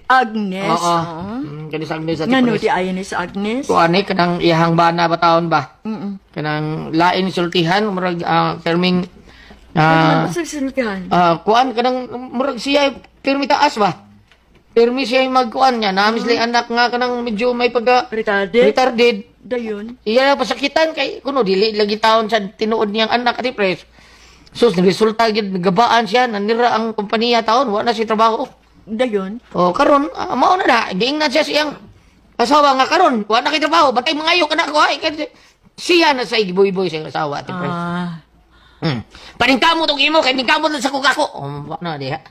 Agnes. Oo. Kinis Agnes at Ngano pres. di ayon ni sa Agnes? Kuan eh, kanang iyahang bana ba taon ba? Kanang lain sultihan, murag terming Susultihan. kuan kanang murag siya pirmi taas ba? Pirmi siya magkuan niya, namis lang anak nga kanang medyo may pagka retarded. Dayon. Iya pasakitan kay kuno dili lagi taon sa tinuod niyang anak ati pres. Sus resulta gid nagabaan siya nanira ang kompanya taon wa na si trabaho. Dayon. O karon mao na diing na siya siyang asawa nga karon wa na kay trabaho batay mangayo kana ko ay siya na sa igiboy-boy sa asawa ati pres. Paningkamot og imo kay ningkamot lang sa kugako. Wa na diha.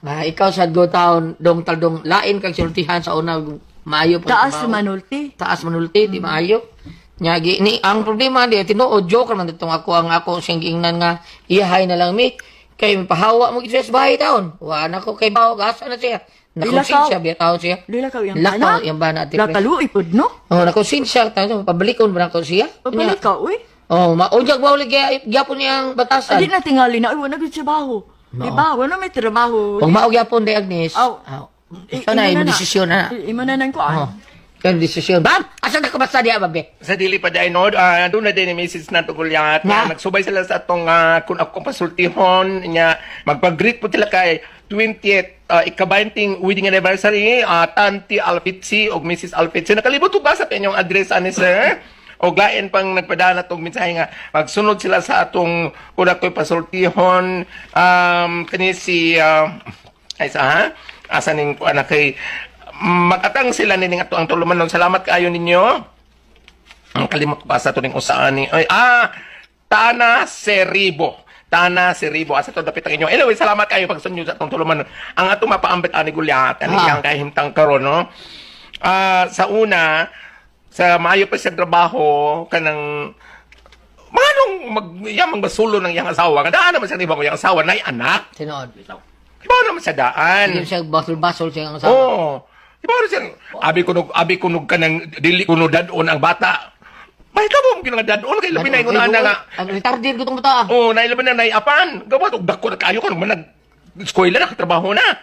Ikaw sa go town dong taldong lain kag sultihan sa una maayo pa Taas manulti. taas manulti di maayo. Nyagi ni ang problema di tinuod joke man ditong ako sing ingnan nga iyahay na lang mi kay pahawa mo gid sa bahay taon. Wa na ko kay bawo gasa na siya. Nakonsensya biya taon siya. Lila ka yung Lakaw bana. yung bana ati. Lakaluoy pod no? Oh, nakonsensya taon pabalikon ba nako siya? Pabalik ka uy. Oh, maujag ba ulit gyapon niyang batasan. Adi na tingali na uy wala gid trabaho. Di ba? Wala may trabaho. Kung mao gyapon day Agnes. Aw. Ikaw na imo desisyon na. Imo na nang kuan. Oh. Kan desisyon. Bam, asa na ka basta diya babe? Sa dili pa dahil no, doon na din ni Mrs. Natugulyat. Na? Nagsubay sila sa atong kung ako pasultihon niya. Magpag-greet po sila kay 20th ika-20 wedding anniversary Tanti Alfitsi o Mrs. Alfitsi. Nakalibot ko ba sa inyong address ani sir? O lain pang nagpadala tong mensahe nga magsunod sila sa atong kung ako'y pasultihon kani si ay sa ha? Asa ning anak kay makatang sila nining ato ang tulumanon. Salamat kaayo ninyo. Ang kalimot pa sa tuning usaan ni Tana Seribo. Asa to dapit ang inyo. Anyway, salamat kayo pagsunod sa atong tulumanon. Ang ato mapaambit ani Gulyat ani yang kahimtang karon no. Sa una sa maayo pa siya trabaho kanang manong magyamang basulo ng iyang asawa. Kadaan naman siya ibang iyang asawa na anak. Tinod. Ibaw naman siya daan. Hindi siya basol-basol siya ang asawa. Oo. Ibaw na siya. Abi kunog kanang dili kuno dadon ang bata. May kamo mo ginadadon kay labi na ingon ana nga. Ang retarded ko tong bata. Oh, nailaban na naiapan. Gawa og dako na kayo kun man eskwela na trabaho na.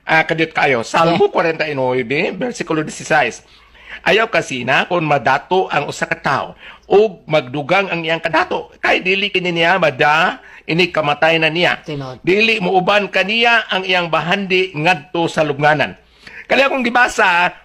Kadit kayo. Salmo 49 versikulo 16. Ayaw kasi na kung madato ang usa ka tawo o magdugang ang iyang kadato kay dili kini niya mada ini kamatay na niya. Tinod. Dili muuban kaniya ang iyang bahandi ngadto sa lubnganan. Kaya akong gibasa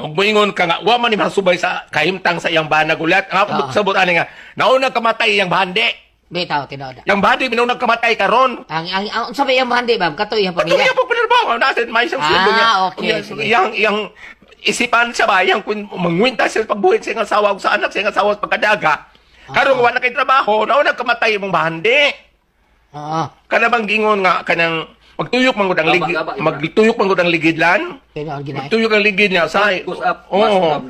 og moingon ka nga wa man ni masubay sa kahimtang sa iyang banag ulat ang sabot ani nga nauna kamatay iyang bahandi. Bitaw, tinod. Yang bahandi minauna kamatay karon. Ang sabi yung bahandi, ma'am, kato yung Ito pamilya. yung pagpinarbaho. Nasa may isang sweldo niya. Okay, sige. Yang isipan siya ba, yang mangwinta siya pagbuhit sa iyang asawa o sa anak, sa iyang asawa sa pagkadaga. Karon wala kay trabaho, nauna kamatay mong bahandi. Oo. Kana bang gingon nga kanang magtuyok man gud ang ligid, magtuyok man gud ang ligidlan. Tinod, ginay. Magtuyok ang ligid niya sa. Oo.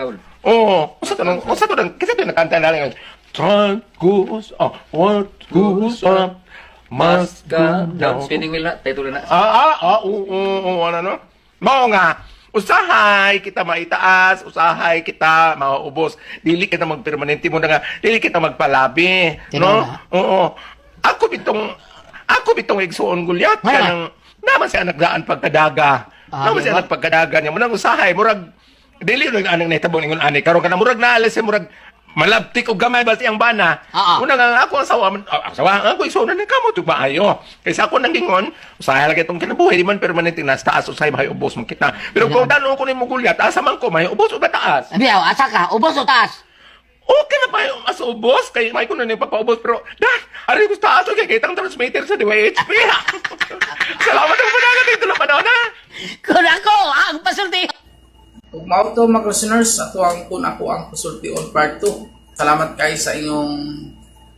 Oo. Usa to nang kasi to nakanta na lang. What goes up must go down. Spinning wheel na, title na. Ano no? Mao nga, usahay kita maitaas, usahay kita maubos. Dili kita magpermanente mo na nga, dili kita magpalabi, no? Oo. Ako bitong igsuon gulyat kanang naman si anak daan pagkadaga. Naman si anak pagkadaga niya mo nang usahay murag dili lang anang nahitabo ningon ani karon kana murag naalis murag malabtik og gamay ba siyang bana. Una nga ako asawa ako igsuon ni kamo tug maayo. Kaysa ako nang gingon, usahay lagi itong kinabuhi di man permanente na taas usahay mahay ubos mo kita. Pero kung tanong ko nimo gulyat, asa man ko mahay ubos o ba taas? Abiyaw, asa ka? Ubos o taas? Okay na pa yung mas ubos kay may ko na yung pagpaubos pero ari ko taas kay kitang transmitter sa DYHP. Salamat ang panagat ito lang panahon na. Kung ako, ang pasulti. Ug mao to mga listeners, ato ang kun ako ang pasultion part 2. Salamat kay sa inyong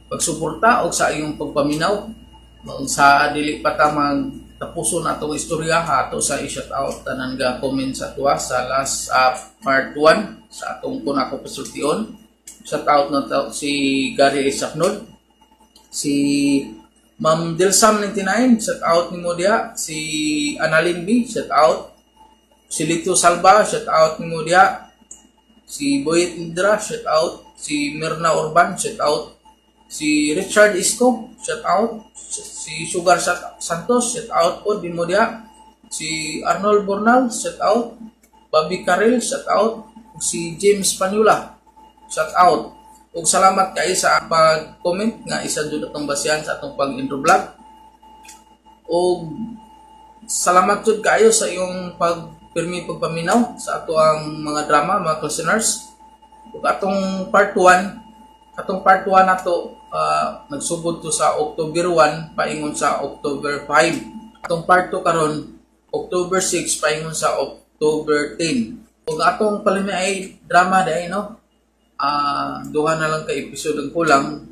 pagsuporta o sa inyong pagpaminaw. Sa dili pa ta magtapuson atong istorya ato sa i-shout out tanan ga comment sa tuwa sa last part 1 sa atong kun ako pasultion. Shout out na to si Gary Isaknod, si Ma'am Dilsam 99, shout out ni Modia, si Annalyn B, shout out. Si Lito Salva, shout out ni Modia. Si Boyet Indra, shout out. Si Mirna Urban, shout out. Si Richard Isco, shout out. Si Sugar Santos, shout out po di Modia. Si Arnold Bornal, shout out. Bobby Carril, shout out. Si James Panula, shout out. Ug salamat kay sa pag-comment nga isa jud atong basihan sa atong pag-intro vlog. Ug salamat jud kayo sa iyong pagpaminaw sa ato ang mga drama, mga listeners. Ug atong part 1 nato nagsubod to sa October 1 paingon sa October 5. Atong part 2 karon October 6 paingon sa October 10. Ug atong palimay drama dai no. Duha na lang ka episode ang kulang.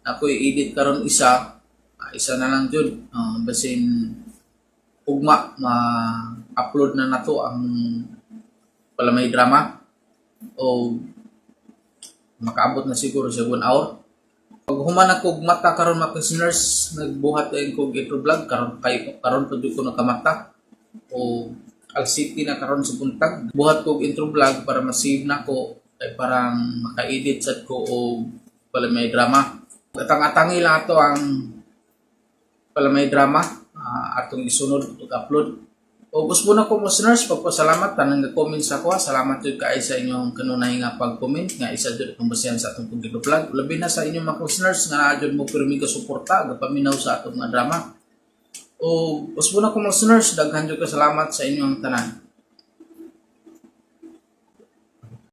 Ako i-edit karon isa na lang jud. Basin ugma ma-upload na nato ang palamay drama o makaabot na siguro sa 1 hour. Pag human ako mata karon mga listeners, nagbuhat ay ko intro vlog karon pa jud ko nakamata o Al City na karon sa buntag. Buhat ko intro vlog para ma-save na ko ay parang maka-edit sad ko o palamay drama. Atang-atangi lang ato ang palamay drama atong isunod ug upload. O gusto na ko listeners, pagpasalamat tanang nag-comment sa ko. Salamat jud kay sa inyong kanunay nga pag-comment nga isa jud akong basihan sa atong pag-vlog. Labi na sa inyong mga listeners nga jud mo pirmi ka suporta gapaminaw sa atong mga drama. O gusto na ko listeners, daghan jud ka salamat sa inyong tanan.